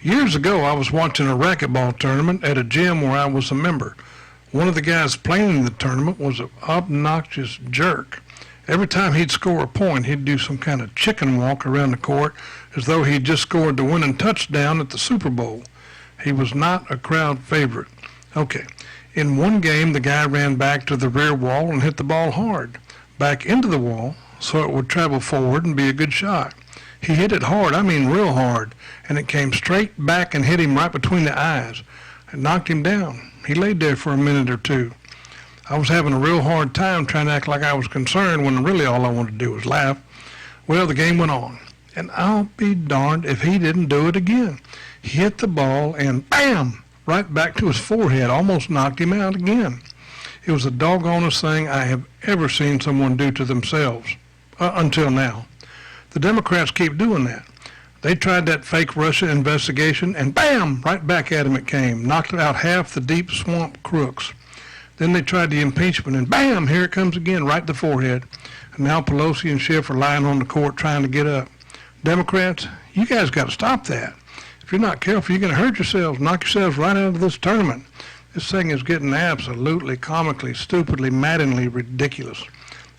Years ago, I was watching a racquetball tournament at a gym where I was a member. One of the guys playing in the tournament was an obnoxious jerk. Every time he'd score a point, he'd do some kind of chicken walk around the court as though he'd just scored the winning touchdown at the Super Bowl. He was not a crowd favorite. Okay, in one game, the guy ran back to the rear wall and hit the ball hard, back into the wall, so it would travel forward and be a good shot. He hit it hard, I mean real hard, and it came straight back and hit him right between the eyes. It knocked him down. He laid there for a minute or two. I was having a real hard time trying to act like I was concerned when really all I wanted to do was laugh. Well, the game went on, and I'll be darned if he didn't do it again. He hit the ball and bam, right back to his forehead, almost knocked him out again. It was the doggonest thing I have ever seen someone do to themselves, until now. The Democrats keep doing that. They tried that fake Russia investigation, and bam, right back at him it came, knocked out half the deep swamp crooks. Then they tried the impeachment, and bam, here it comes again, right to the forehead. And now Pelosi and Schiff are lying on the court trying to get up. Democrats, you guys got to stop that. If you're not careful, you're going to hurt yourselves, knock yourselves right out of this tournament. This thing is getting absolutely, comically, stupidly, maddeningly ridiculous.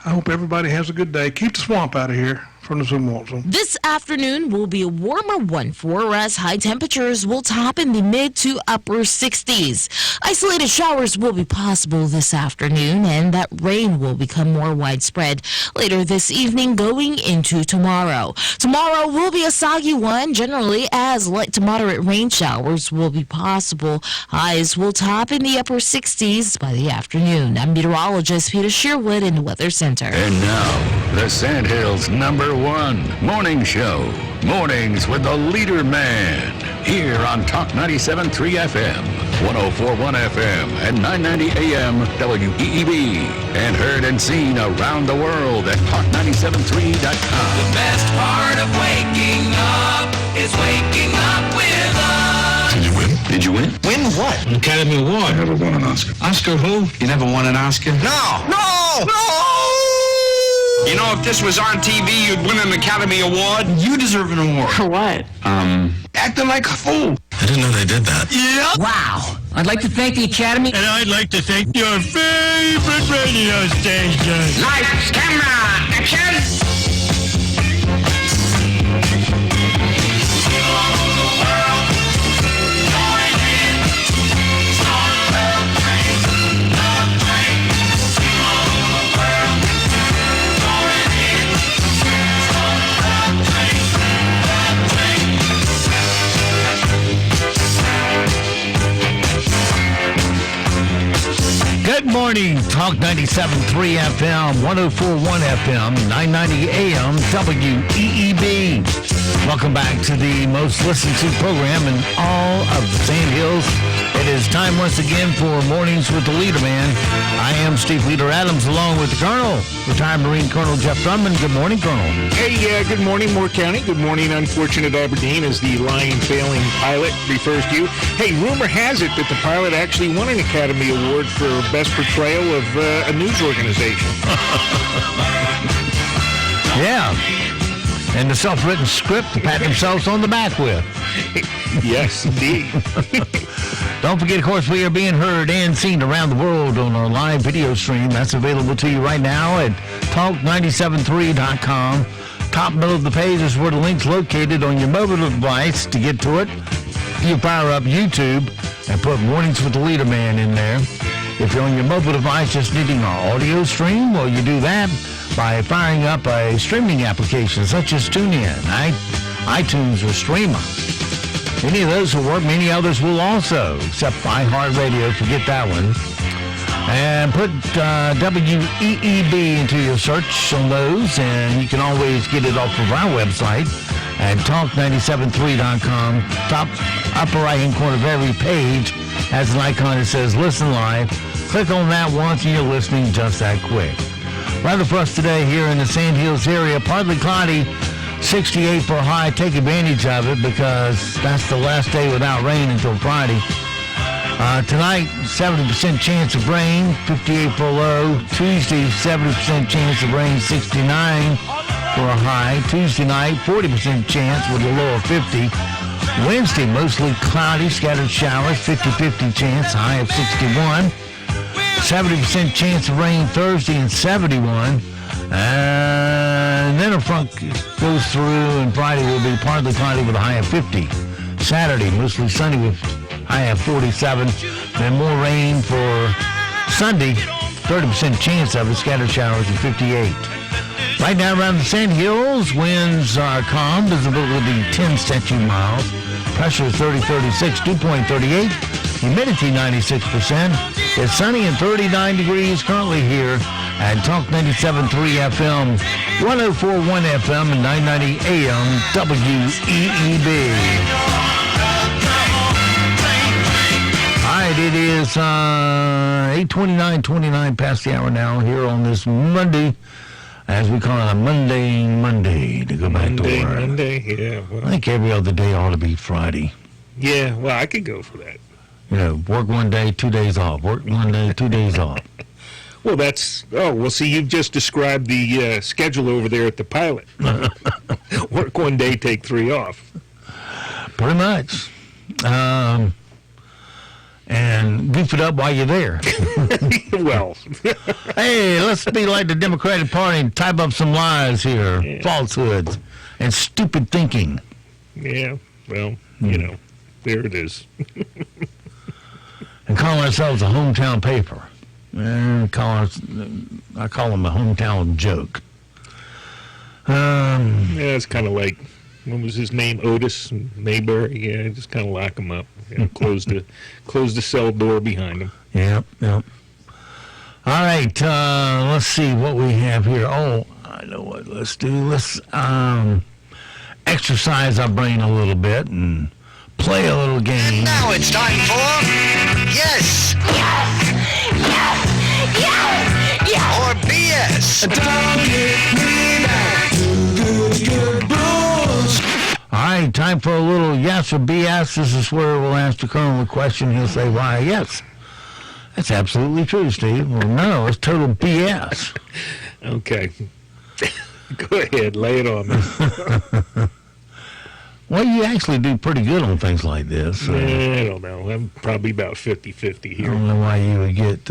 I hope everybody has a good day. Keep the swamp out of here. from the supermarket. This afternoon will be a warmer one for us. High temperatures will top in the mid to upper 60s. Isolated showers will be possible this afternoon, and that rain will become more widespread later this evening going into tomorrow. Tomorrow will be a soggy one, generally, as light to moderate rain showers will be possible. Highs will top in the upper 60s by the afternoon. I'm meteorologist Peter Sherwood in the Weather Center. And now, the Sandhills #1 morning show. Mornings with the Leader Man. Here on Talk 97.3 FM, 104.1 FM, and 990 AM WEEB. And heard and seen around the world at talk973.com. The best part of waking up is waking up with us. Did you win? Did you win? Win what? An Academy Award. I never won an Oscar. Oscar who? You never won an Oscar? No! No! No! You know, if this was on TV, you'd win an Academy Award. You deserve an award. For what? Acting like a fool. I didn't know they did that. Yeah. Wow. I'd like to thank the Academy. And I'd like to thank your favorite radio station. Lights, camera, action! Good morning, Talk 97.3 FM, 104.1 FM, 990 AM, WEEB. Welcome back to the most listened to program in all of the Sandhills. It is time once again for Mornings with the Leader Man. I am Steve Leader Adams along with the Colonel, retired Marine Colonel Jeff Drummond. Good morning, Colonel. Hey, good morning, Moore County. Good morning, unfortunate Aberdeen, as the lying-failing pilot refers to you. Hey, rumor has it that the pilot actually won an Academy Award for best portrayal of a news organization. Yeah. And the self-written script to pat themselves on the back with. Yes, indeed. Don't forget, of course, we are being heard and seen around the world on our live video stream. That's available to you right now at talk973.com. Top middle of the page is where the link's located on your mobile device. To get to it, you fire up YouTube and put Mornings with the Leader Man in there. If you're on your mobile device just needing our audio stream, well, you do that by firing up a streaming application such as TuneIn, iTunes, or Streamer. Any of those will work. Many others will also, except iHeartRadio. Forget that one. And put WEEB into your search on those, and you can always get it off of our website at talk973.com. Top upper right-hand corner of every page has an icon that says Listen Live. Click on that once, and you're listening just that quick. Weather for us today here in the Sandhills area, partly cloudy, 68 for a high. Take advantage of it because that's the last day without rain until Friday. Tonight, 70% chance of rain, 58 for a low. Tuesday, 70% chance of rain, 69 for a high. Tuesday night, 40% chance with a low of 50. Wednesday, mostly cloudy, scattered showers, 50-50 chance, high of 61. 70% chance of rain Thursday and 71. And then a front goes through, and Friday will be partly cloudy with a high of 50. Saturday, mostly sunny with high of 47. Then more rain for Sunday, 30% chance of it, scattered showers at 58. Right now around the Sandhills, winds are calm, visibility 10 statute miles. Pressure is 30-36, dew point 38, humidity 96%. It's sunny and 39 degrees currently here at Talk 97.3 FM, 104.1 FM, and 990 AM WEEB. All right, it is 8:29 past the hour now here on this Monday, as we call it a Monday to go back to work. Monday, yeah. Well, I think every other day ought to be Friday. yeah, well, I could go for that. You know, work one day, 2 days off. Work one day, 2 days off. Well, see, you've just described the schedule over there at the pilot. Work one day, take 3 off. Pretty much. and goof it up while you're there. Well. Hey, let's be like the Democratic Party and type up some lies here, falsehoods, and stupid thinking. Yeah, well, you know, there it is. And call ourselves a hometown paper. And I call them a hometown joke. Yeah, it's kind of like, what was his name? Otis Mayberry. Yeah, just kind of lock him up. Yeah, close the cell door behind him. Yep. All right, let's see what we have here. Oh, I know what let's do. Let's exercise our brain a little bit and play a little game. And now it's time for Yes! Or BS. All right, time for a little yes or BS. This is where we'll ask the Colonel a question. He'll say, why, yes. That's absolutely true, Steve. Well, no, it's total BS. Okay. Go ahead, lay it on me. Well, you actually do pretty good on things like this. I don't know. I'm probably about 50-50 here. I don't know why you would get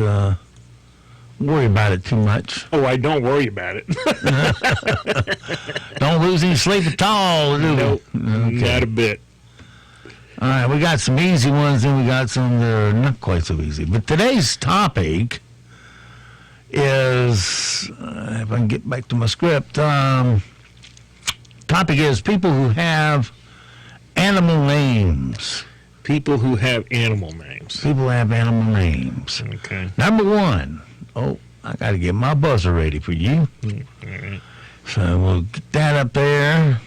worry about it too much. Oh, I don't worry about it. Don't lose any sleep at all, do we? Nope, not a bit. All right, we got some easy ones, and we got some that are not quite so easy. But today's topic is, if I can get back to my script, topic is people who have animal names. People who have animal names. People who have animal names. Okay. Number one. Oh, I got to get my buzzer ready for you. All right. So we'll get that up there.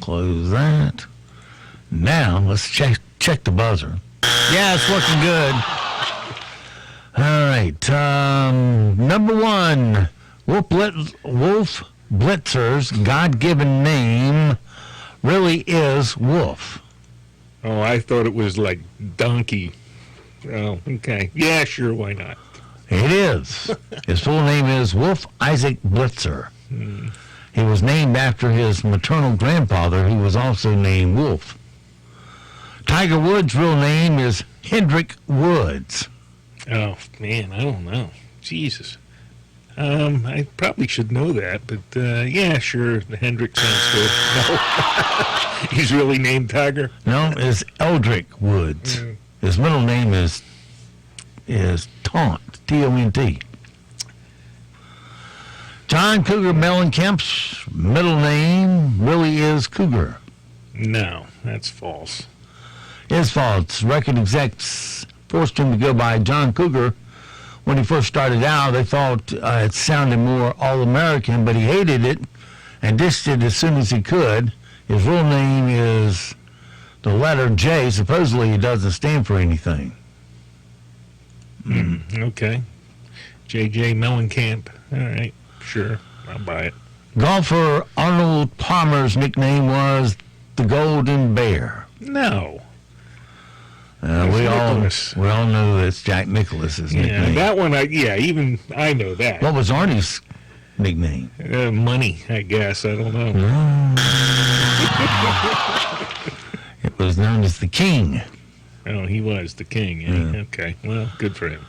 Close that. Now, let's check the buzzer. Yeah, it's looking good. All right. Number one, Wolf Blitzer's God-given name really is Wolf. Oh, I thought it was like donkey. Oh, okay. Yeah, sure, why not? It is. His full name is Wolf Isaac Blitzer. He was named after his maternal grandfather, who was also named Wolf. Tiger Woods' real name is Hendrick Woods. Oh, man, I don't know. Jesus. I probably should know that, but yeah, sure, the Hendrick sounds good. No. He's really named Tiger? No, it's Eldrick Woods. His middle name is Taunt, T-O-N-T. John Cougar Mellencamp's middle name really is Cougar. No, that's false. It's false. Record execs forced him to go by John Cougar. When he first started out, they thought it sounded more all-American, but he hated it and ditched it as soon as he could. His real name is the letter J. Supposedly, it doesn't stand for anything. Okay. J.J. Mellencamp. All right, sure, I'll buy it. Golfer Arnold Palmer's nickname was the Golden Bear. No. We all know that's Jack Nicklaus's nickname. Yeah, that one, I know that. What was Arnie's nickname? Money, I guess. I don't know. It was known as the King. Oh, he was the king. Yeah. Okay, well, good for him.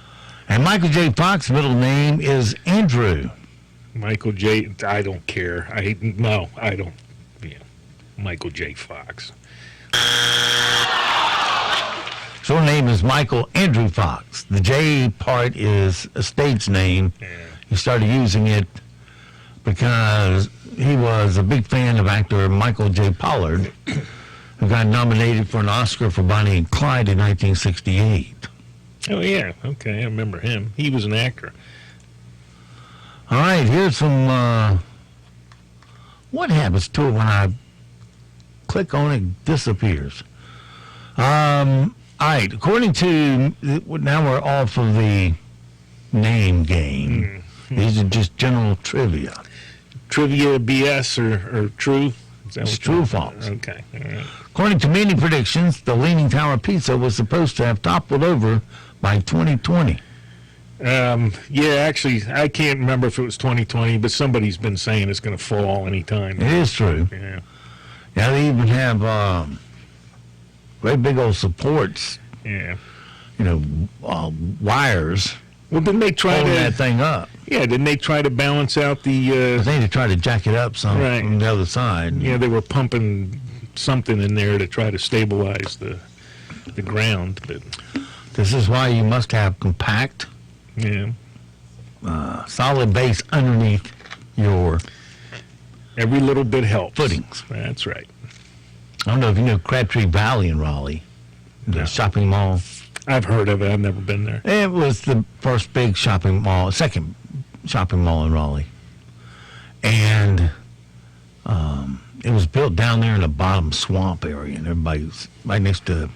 And Michael J. Fox's middle name is Andrew. Michael J. I don't care. I don't. Yeah, Michael J. Fox. His full name is Michael Andrew Fox. The J part is a stage name. Yeah. He started using it because he was a big fan of actor Michael J. Pollard, who got nominated for an Oscar for Bonnie and Clyde in 1968. Oh, yeah. Okay, I remember him. He was an actor. All right, here's some... what happens to it when I click on it? It disappears. All right, according to... Now we're off of the name game. These are just general trivia. Trivia, BS, or true? It's true or false. Okay, all right. According to many predictions, the Leaning Tower Pizza was supposed to have toppled over by 2020. Yeah, actually, I can't remember if it was 2020, but somebody's been saying it's going to fall anytime. It is true. Yeah. Yeah, they even have great big old supports. Yeah. wires. Well, didn't they try holding to that thing up? Yeah, didn't they try to balance out the? I think they tried to jack it up some Right. from the other side. Yeah, they were pumping something in there to try to stabilize the ground. But This is why you must have compact, solid base underneath your every little bit helps. footings. That's right. I don't know if you know Crabtree Valley in Raleigh, the shopping mall. I've heard of it. I've never been there. It was the first big shopping mall, second shopping mall in Raleigh. And it was built down there in the bottom swamp area, and everybody's right next to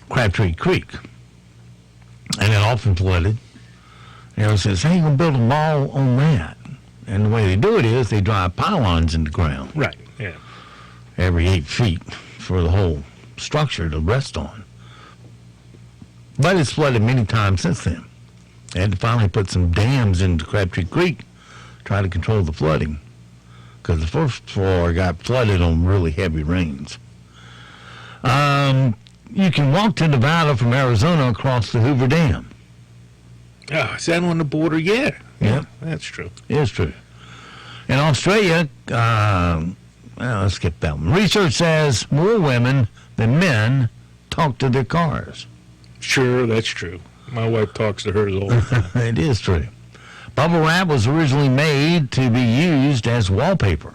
Crabtree Creek. And it often flooded. And everyone says, hey, you're going to build a mall on that. And the way they do it is they drive pylons in the ground. Right, yeah. Every 8 feet for the whole structure to rest on. But it's flooded many times since then. They had to finally put some dams into Crabtree Creek, try to control the flooding, because the first floor got flooded on really heavy rains. You can walk to Nevada from Arizona across the Hoover Dam. Oh, is that on the border? Yeah. Yep. That's true. It is true. In Australia, let's skip that one. Research says more women than men talk to their cars. Sure, that's true. My wife talks to hers all the time. It is true. Bubble wrap was originally made to be used as wallpaper.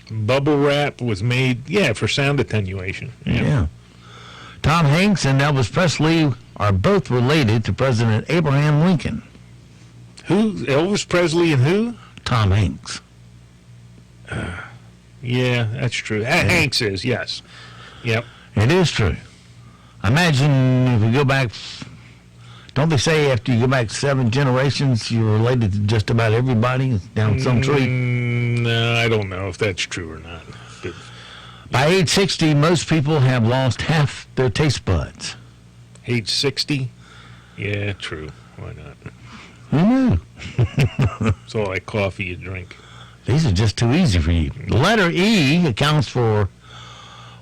Bubble wrap was made, for sound attenuation. Yeah. Tom Hanks and Elvis Presley are both related to President Abraham Lincoln. Who? Elvis Presley and who? Tom Hanks. Yeah, that's true. Hanks is, yes. Yep. It is true. Imagine if we go back, don't they say after you go back 7 generations, you're related to just about everybody down some tree? No, I don't know if that's true or not. But by age 60, most people have lost half their taste buds. Age 60? Yeah, true. Why not? Who knew? It's all that coffee you drink. These are just too easy for you. The letter E accounts for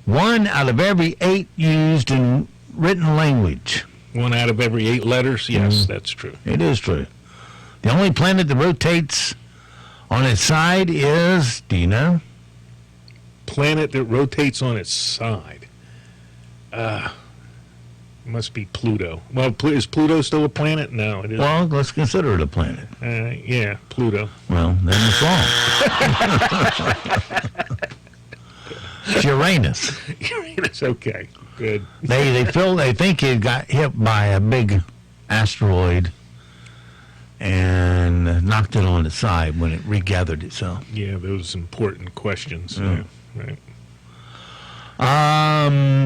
1 out of every 8 used in written language. 1 out of every 8 letters? Yes, that's true. It is true. The only planet that rotates on its side is, do you know? Planet that rotates on its side. Must be Pluto. Well, is Pluto still a planet? No, it isn't. Well, let's consider it a planet. Yeah, Pluto. Well, then it's wrong. It's Uranus. Uranus, okay. Good. They think it got hit by a big asteroid and knocked it on its side when it regathered itself. Yeah, those important questions. Yeah. Right.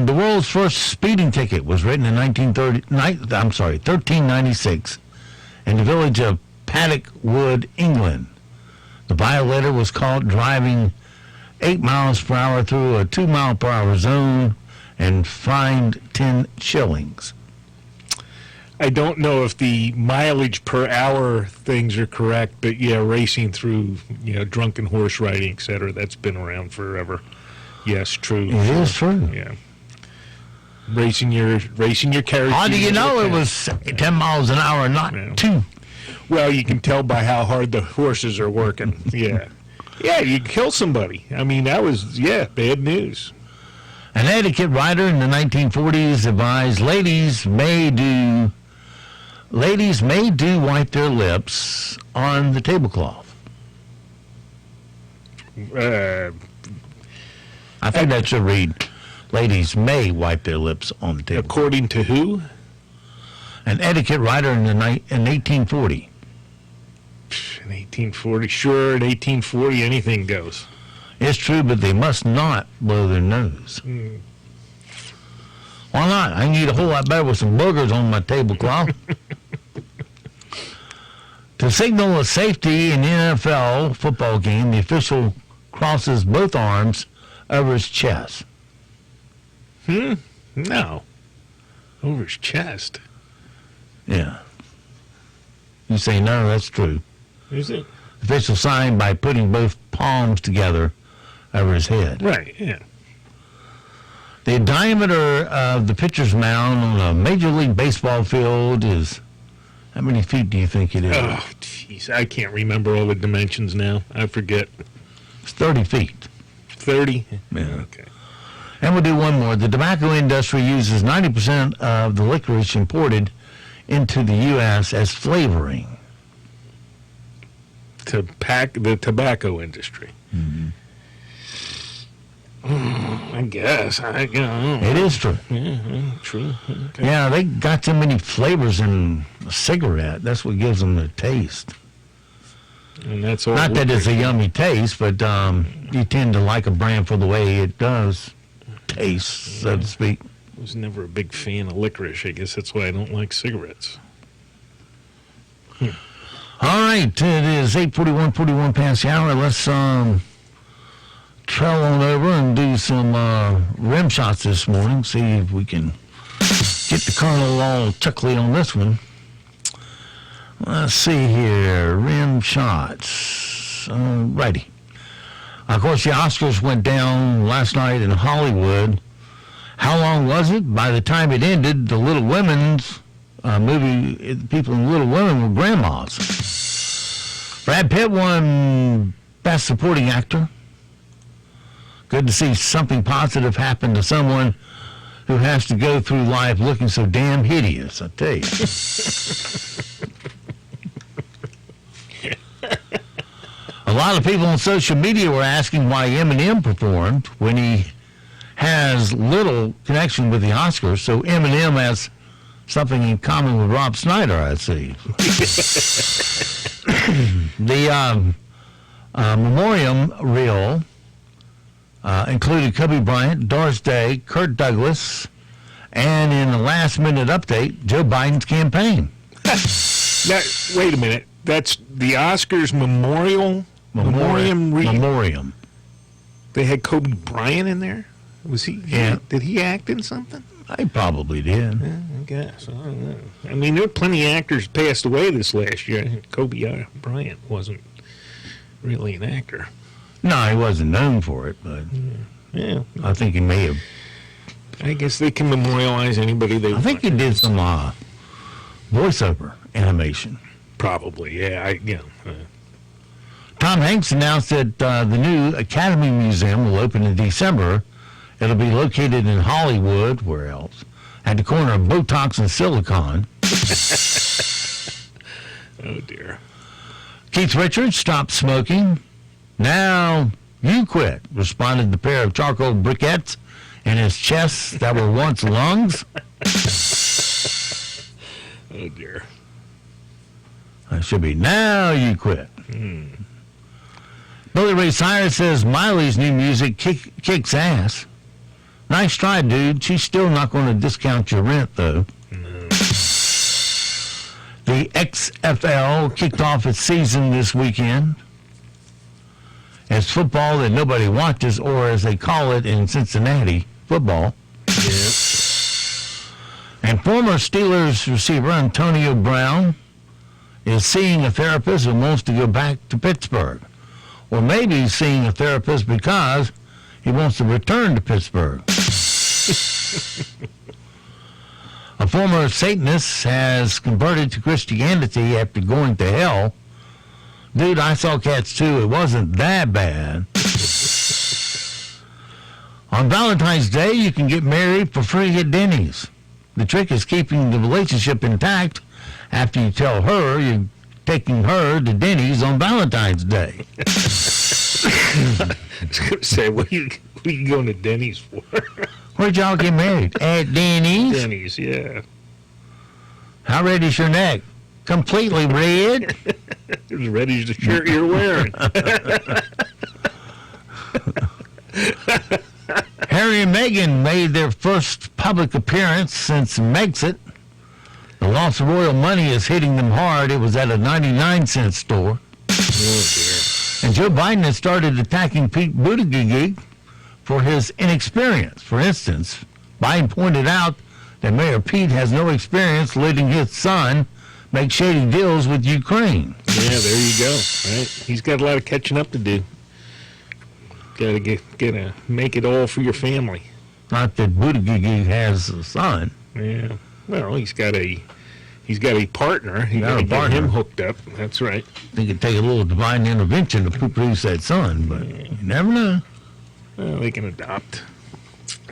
The world's first speeding ticket was written in 1396 in the village of Paddock Wood, England. The violator was caught driving 8 miles per hour through a 2 mile per hour zone and fined 10 shillings. I don't know if the mileage per hour things are correct, but yeah, racing through, drunken horse riding, et cetera, that's been around forever. Yes, true. It is true. Yeah. Racing your carriage. How do you know it was 10 miles an hour, not 2? Well, you can tell by how hard the horses are working. Yeah. Yeah, you kill somebody. I mean, that was, bad news. An etiquette writer in the 1940s advised ladies may do wipe their lips on the tablecloth. I think that should read, ladies may wipe their lips on the table. According to who? An etiquette writer in 1840. In 1840, sure, in 1840 anything goes. It's true, but they must not blow their nose. Why not? I can eat a whole lot better with some boogers on my tablecloth. To signal a safety in the NFL football game, the official crosses both arms over his chest. No. Over his chest. Yeah. You say, no, that's true. Is it? Official signed by putting both palms together over his head. Right, yeah. The diameter of the pitcher's mound on a Major League Baseball field is, how many feet do you think it is? Oh, jeez. I can't remember all the dimensions now. I forget. It's 30 feet. 30? Yeah. Okay. And we'll do one more. The tobacco industry uses 90% of the licorice imported into the U.S. as flavoring. The tobacco industry. Mm-hmm. I guess. It is true. Yeah, true. Okay. Yeah, they got so many flavors in a cigarette. That's what gives them the taste. And that's all. Not that it's a yummy taste, but you tend to like a brand for the way it does taste, so to speak. I was never a big fan of licorice. I guess that's why I don't like cigarettes. All right, it is 8:41 past the hour. Let's trail on over and do some rim shots this morning. See if we can get the Colonel all chuckly on this one. Let's see here. Rim shots. Righty. Of course, the Oscars went down last night in Hollywood. How long was it? By the time it ended, the Little Women's movie, people in Little Women were grandmas. Brad Pitt won Best Supporting Actor. Good to see something positive happen to someone who has to go through life looking so damn hideous, I tell you. A lot of people on social media were asking why Eminem performed when he has little connection with the Oscars, so Eminem has something in common with Rob Schneider, I see. The memoriam reel included Kobe Bryant, Doris Day, Kurt Douglas, and in the last-minute update, Joe Biden's campaign. Now, wait a minute. That's the Oscars memoriam reel? Memoriam. They had Kobe Bryant in there? Was he? Yeah. Did he act in something? I probably did. Yeah, I guess. I don't know. I mean, there were plenty of actors passed away this last year. Kobe Bryant wasn't really an actor. No, he wasn't known for it, but yeah, I think he may have. I guess they can memorialize anybody they want. I think he did some voiceover animation. Probably, yeah. Tom Hanks announced that the new Academy Museum will open in December. It'll be located in Hollywood, where else? At the corner of Botox and Silicon. Oh, dear. Keith Richards stopped smoking. Now you quit, responded the pair of charcoal briquettes in his chest that were once lungs. Oh, dear. That should be, now you quit. Billy Ray Cyrus says Miley's new music kicks ass. Nice try, dude. She's still not going to discount your rent, though. No. The XFL kicked off its season this weekend. It's football that nobody watches, or as they call it in Cincinnati, football. Yeah. And former Steelers receiver Antonio Brown is seeing a therapist and wants to go back to Pittsburgh. Or maybe he's seeing a therapist because he wants to return to Pittsburgh. A former Satanist has converted to Christianity after going to hell. Dude, I saw Cats too. It wasn't that bad. On Valentine's Day, you can get married for free at Denny's. The trick is keeping the relationship intact after you tell her you're taking her to Denny's on Valentine's Day. I was going to say, what are you going to Denny's for? Where'd y'all get married? At Denny's? Denny's, yeah. How red is your neck? Completely red? As red as the shirt you're wearing. Harry and Meghan made their first public appearance since Megxit. The loss of royal money is hitting them hard. It was at a 99-cent store. Oh, dear. And Joe Biden has started attacking Pete Buttigieg for his inexperience. For instance, Biden pointed out that Mayor Pete has no experience letting his son make shady deals with Ukraine. Yeah, there you go. Right? He's got a lot of catching up to do. Got to make it all for your family. Not that Buttigieg has a son. Yeah. Well, he's got a partner. He got to get him hooked up. That's right. They could take a little divine intervention to produce that son, but you never know. Well, they can adopt.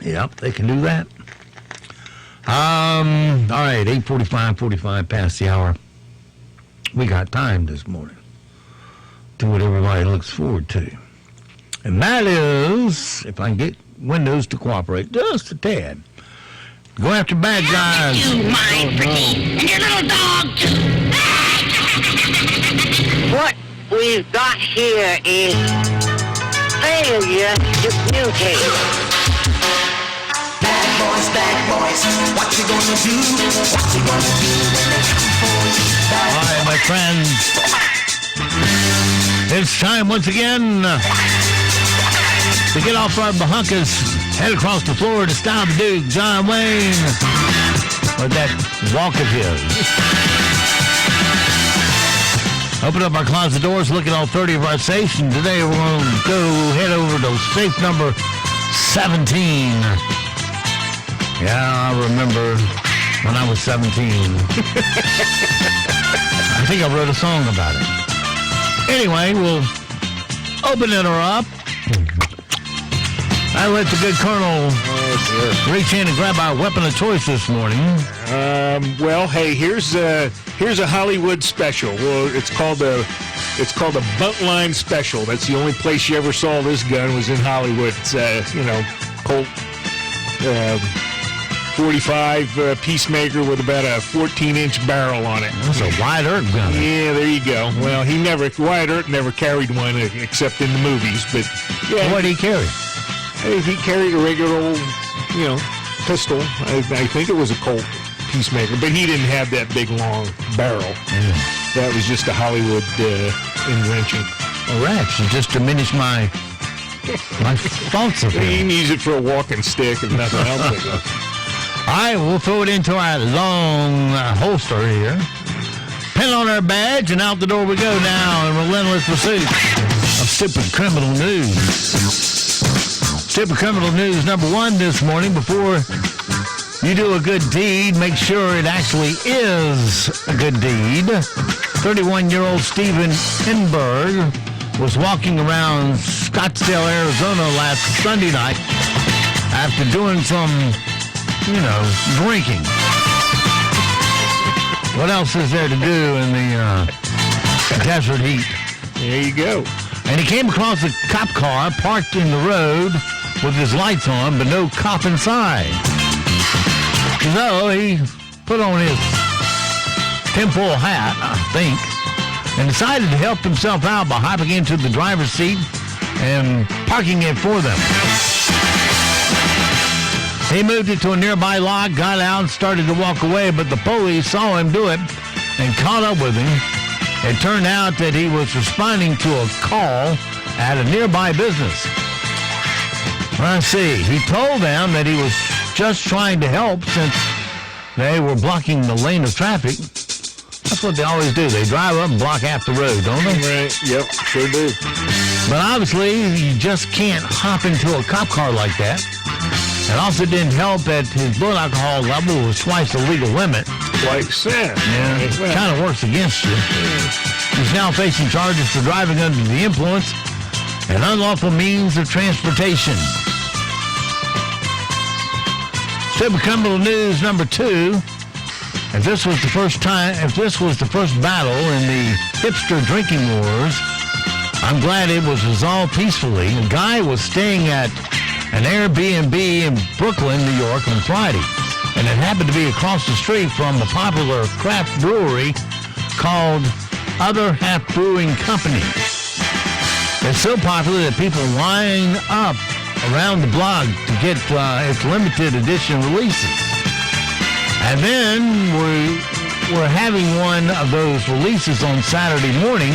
Yep, they can do that. All right, 45 past the hour. We got time this morning. Do what everybody looks forward to. And that is, if I can get Windows to cooperate just a tad, go after bad guys. You, my pretty, and your little dog, too. What we've got here is failure to mutate. Bad boys, what you gonna do? What you gonna do when they come for you? All right, my friends. It's time once again to get off our bahunkas, head across the floor to style the Duke, John Wayne, with that walk of his. Open up our closet doors, look at all 30 of our safes, and today we're going to head over to safe number 17. Yeah, I remember when I was 17. I think I wrote a song about it. Anyway, we'll open it up. I let the good Colonel reach in and grab our weapon of choice this morning. Well, hey, here's a Hollywood special. Well, it's called a Buntline special. That's the only place you ever saw this gun was in Hollywood. It's Colt 45 Peacemaker with about a 14-inch barrel on it. That's a Wyatt Earp gun. Yeah, there you go. Well, Wyatt Earp never carried one except in the movies. But yeah, what did he carry? He carried a regular old, pistol. I think it was a Colt Peacemaker, but he didn't have that big long barrel. Yeah. That was just a Hollywood invention. All right, so just diminish my thoughts of him. You can use it for a walking stick and nothing else. All right, we'll throw it into our long holster here. Pin on our badge, and out the door we go now in relentless pursuit of stupid criminal news. Stupid criminal news number one this morning. Before you do a good deed, make sure it actually is a good deed. 31-year-old Stephen Enberg was walking around Scottsdale, Arizona last Sunday night after doing some drinking. What else is there to do in the desert heat? There you go. And he came across a cop car parked in the road with his lights on, but no cop inside. So he put on his tinfoil hat, I think, and decided to help himself out by hopping into the driver's seat and parking it for them. He moved it to a nearby lot, got out, and started to walk away, but the police saw him do it and caught up with him. It turned out that he was responding to a call at a nearby business. Let's see. He told them that he was just trying to help since they were blocking the lane of traffic. That's what they always do. They drive up and block half the road, don't they? Right. Yep, sure do. But obviously, you just can't hop into a cop car like that. It also didn't help that his blood alcohol level was twice the legal limit. Twice that. Yeah, it kind of works against you. He's now facing charges for driving under the influence and unlawful means of transportation. Super criminal news number two. If this was the first battle in the hipster drinking wars, I'm glad it was resolved peacefully. A guy was staying at an Airbnb in Brooklyn, New York on Friday, and it happened to be across the street from the popular craft brewery called Other Half Brewing Company. It's so popular that people line up around the block to get its limited edition releases. And then we're having one of those releases on Saturday morning,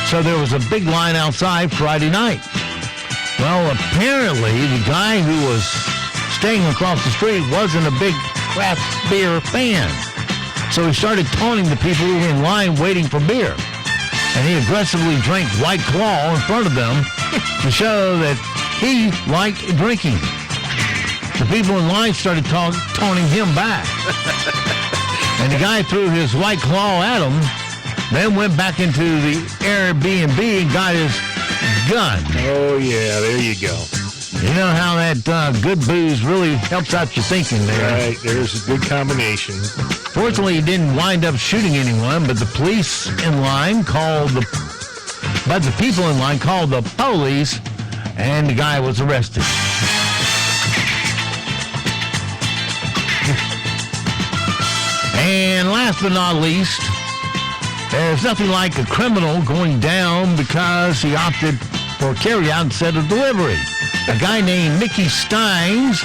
so there was a big line outside Friday night. Well, apparently the guy who was staying across the street wasn't a big craft beer fan. So he started taunting the people who were in line waiting for beer. And he aggressively drank White Claw in front of them to show that he liked drinking. the people in line started taunting him back. And the guy threw his White Claw at him, then went back into the Airbnb and got his gun. Oh, yeah, there you go. You know how that good booze really helps out your thinking there. Right, there's a good combination. Fortunately, he didn't wind up shooting anyone, but the police in line called the people in line called the police, and the guy was arrested. And last but not least, there's nothing like a criminal going down because he opted for carryout instead of delivery. A guy named Mickey Steins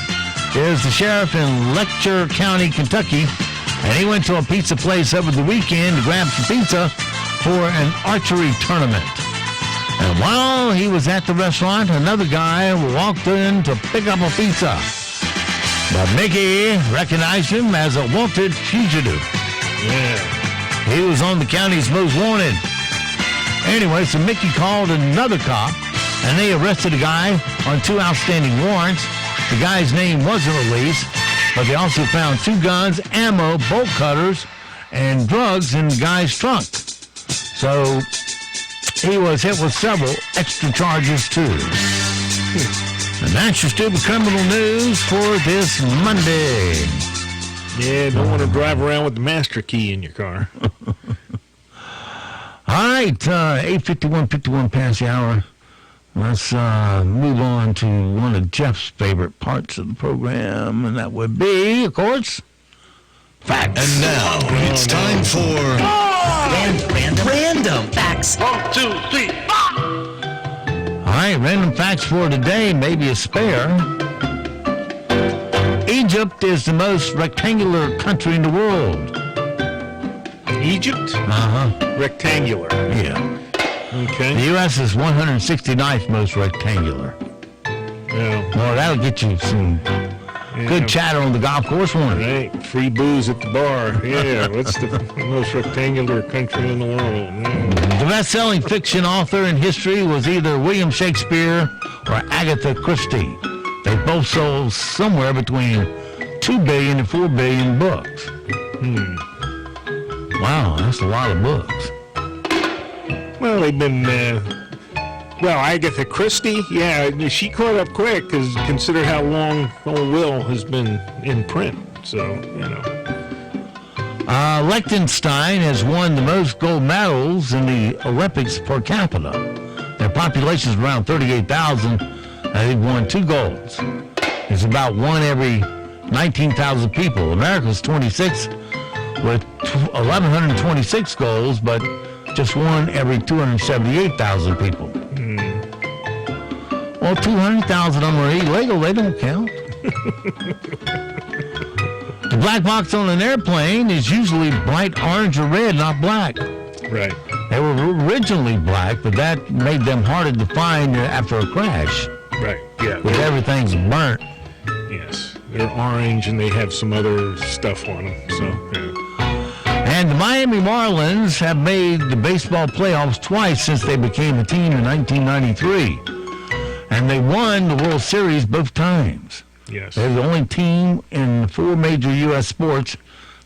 is the sheriff in Letcher County, Kentucky, and he went to a pizza place over the weekend to grab some pizza for an archery tournament. And while he was at the restaurant, another guy walked in to pick up a pizza. But Mickey recognized him as a wanted fugitive. Yeah. He was on the county's most wanted. Anyway, so Mickey called another cop, and they arrested a guy on 2 outstanding warrants. The guy's name wasn't released, but they also found 2 guns, ammo, bolt cutters, and drugs in the guy's trunk. So he was hit with several extra charges, too. And that's your stupid criminal news for this Monday. Yeah, don't want to drive around with the master key in your car. All right, 8:51 past the hour. Let's move on to one of Jeff's favorite parts of the program, and that would be, of course, facts. And now it's time for Random facts. 1, 2, 3, 4. All right, random facts for today, maybe a spare. Egypt is the most rectangular country in the world. Egypt? Uh-huh. Rectangular. Yeah. Okay. The U.S. is 169th most rectangular. Yeah. Well, that'll get you some good chatter on the golf course, won't it? Right. Free booze at the bar. Yeah. What's the most rectangular country in the world? Yeah. The best-selling fiction author in history was either William Shakespeare or Agatha Christie. They both sold somewhere between 2 billion and 4 billion books. Wow, that's a lot of books. Well, they've been, Agatha Christie, yeah, she caught up quick because consider how long old Will has been in print. So, you know. Liechtenstein has won the most gold medals in the Olympics per capita. Their population is around 38,000, and they've won 2 golds. It's about one every 19,000 people. America's 26 with 1,126 golds, but just one every 278,000 people. Well, 200,000 of them are illegal. They don't count. The black box on an airplane is usually bright orange or red, not black. Right. They were originally black, but that made them harder to find after a crash. Right, yeah. Because everything's burnt. Yes. They're orange and they have some other stuff on them. So, yeah. And the Miami Marlins have made the baseball playoffs twice since they became a team in 1993. And they won the World Series both times. Yes. They're the only team in 4 major U.S. sports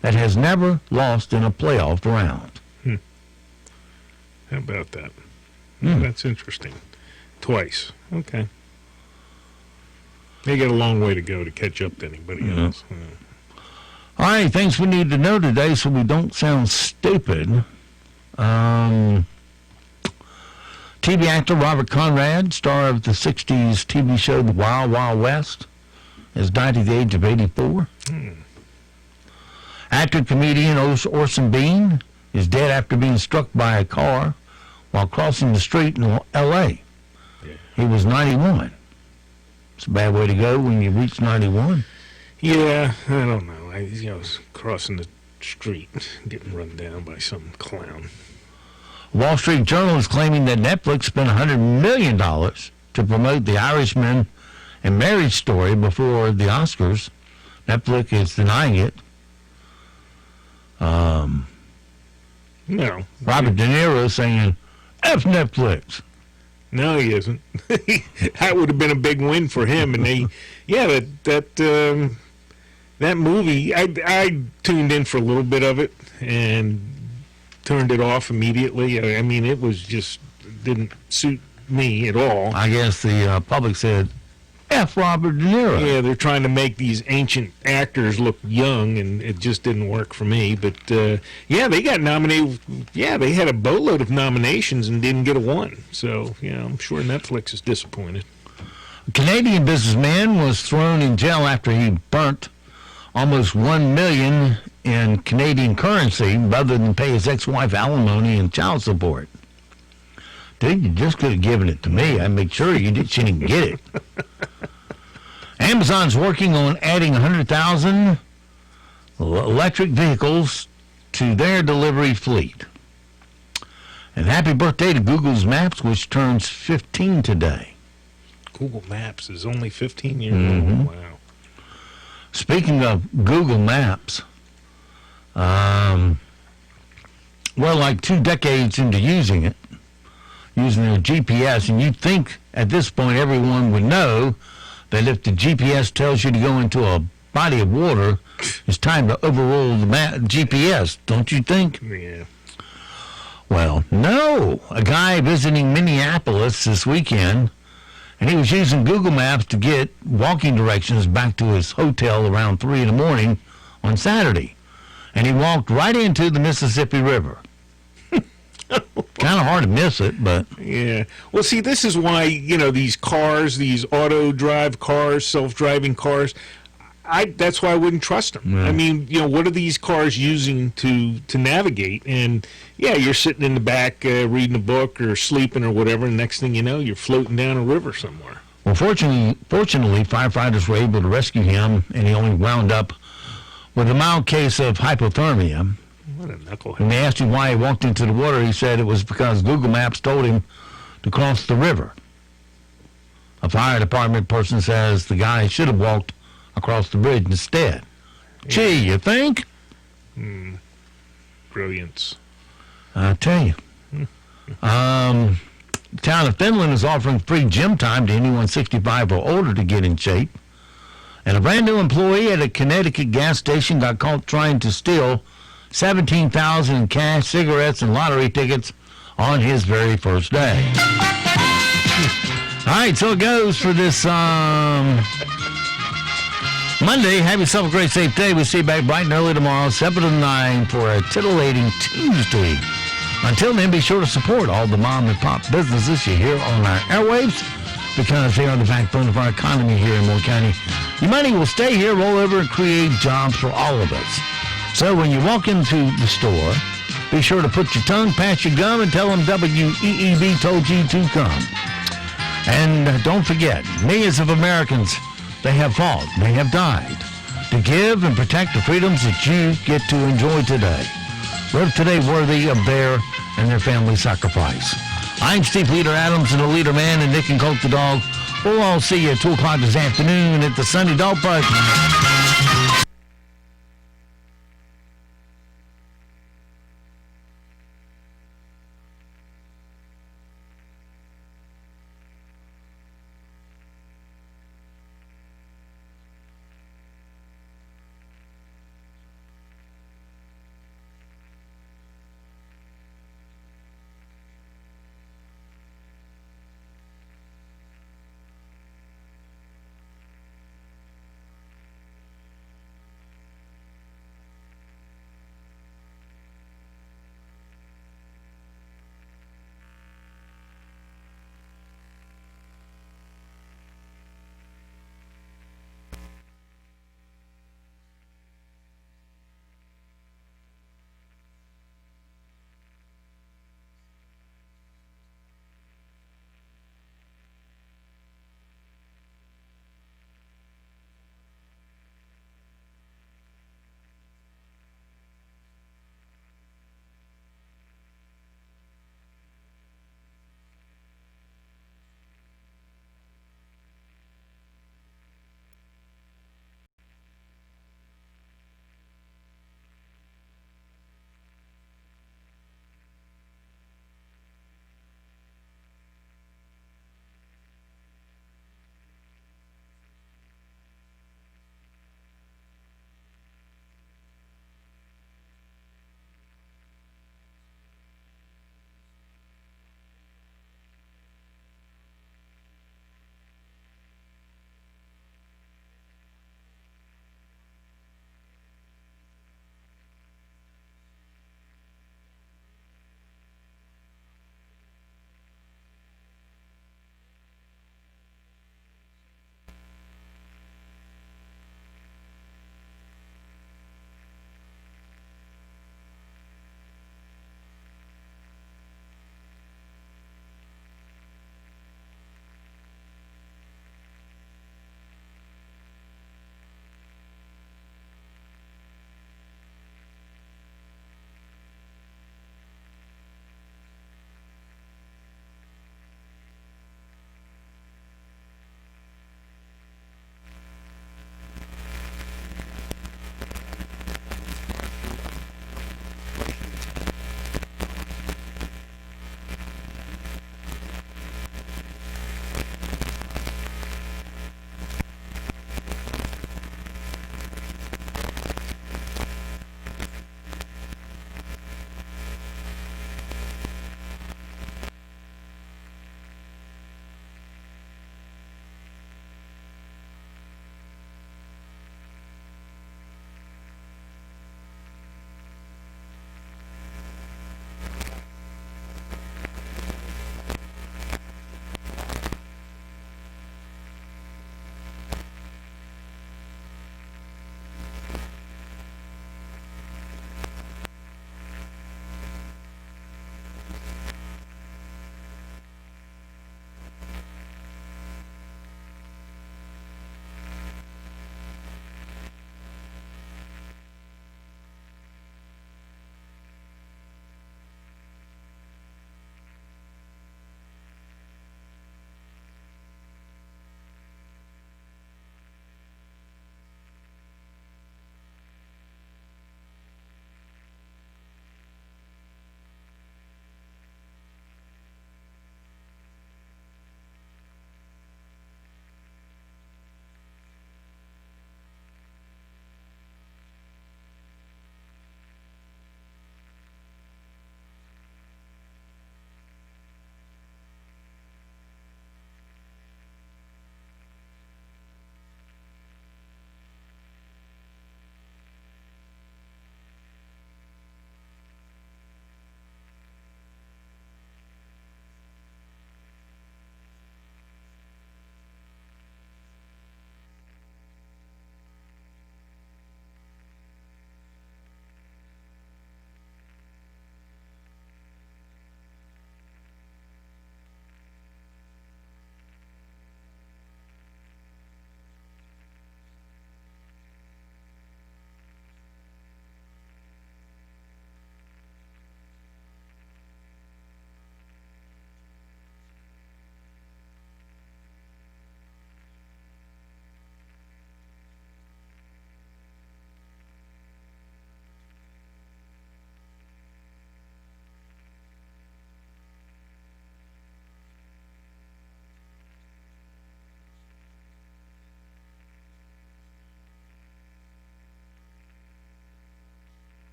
that has never lost in a playoff round. How about that? That's interesting. Twice. Okay. They got a long way to go to catch up to anybody else. All right, things we need to know today so we don't sound stupid. TV actor Robert Conrad, star of the 60s TV show The Wild Wild West, has died at the age of 84. Actor-comedian Orson Bean is dead after being struck by a car while crossing the street in L.A. He was 91. It's a bad way to go when you reach 91. Yeah, I don't know. I was crossing the street, getting run down by some clown. Wall Street Journal is claiming that Netflix spent $100 million to promote The Irishman and Marriage Story before the Oscars. Netflix is denying it. No. Robert De Niro saying, F Netflix. No, he isn't. That would have been a big win for him. And that movie, I tuned in for a little bit of it and turned it off immediately. I mean, it was just didn't suit me at all. I guess the public said, F. Robert De Niro. Yeah, they're trying to make these ancient actors look young, and it just didn't work for me. But, they got nominated. Yeah, they had a boatload of nominations and didn't get a one. So, I'm sure Netflix is disappointed. A Canadian businessman was thrown in jail after he burnt almost $1 million in Canadian currency rather than pay his ex-wife alimony and child support. Dude, you just could have given it to me. I'd make sure she didn't get it. Amazon's working on adding 100,000 electric vehicles to their delivery fleet. And happy birthday to Google's Maps, which turns 15 today. Google Maps is only 15 years old. Wow. Speaking of Google Maps, we're like 2 decades into using their GPS, and you'd think at this point everyone would know that if the GPS tells you to go into a body of water, it's time to overrule the GPS, don't you think? Yeah. Well, no. A guy visiting Minneapolis this weekend, and he was using Google Maps to get walking directions back to his hotel around 3 in the morning on Saturday. And he walked right into the Mississippi River. Kind of hard to miss it, but... Yeah. Well, see, this is why, these cars, these auto-drive cars, self-driving cars, that's why I wouldn't trust them. Yeah. I mean, what are these cars using to navigate? And, you're sitting in the back reading a book or sleeping or whatever, and next thing you know, you're floating down a river somewhere. Well, fortunately, firefighters were able to rescue him, and he only wound up with a mild case of hypothermia. What a knucklehead. When they asked him why he walked into the water, he said it was because Google Maps told him to cross the river. A fire department person says the guy should have walked across the bridge instead. Yeah. Gee, you think? Brilliance. I tell you. The town of Finland is offering free gym time to anyone 65 or older to get in shape. And a brand new employee at a Connecticut gas station got caught trying to steal $17,000 in cash, cigarettes, and lottery tickets on his very first day. All right, so it goes for this Monday. Have yourself a great, safe day. We'll see you back bright and early tomorrow, 7 to 9, for a titillating Tuesday. Until then, be sure to support all the mom and pop businesses you hear on our airwaves, because they are the backbone of our economy here in Moore County. Your money will stay here, roll over, and create jobs for all of us. So when you walk into the store, be sure to put your tongue past your gum and tell them WEEB told you to come. And don't forget, millions of Americans, they have fought, they have died to give and protect the freedoms that you get to enjoy today. Live today worthy of their and their family sacrifice. I'm Steve Leader Adams, and the Leader Man, and Nick and Colt the Dog. We'll all see you at 2 o'clock this afternoon at the Sunday Dog Park.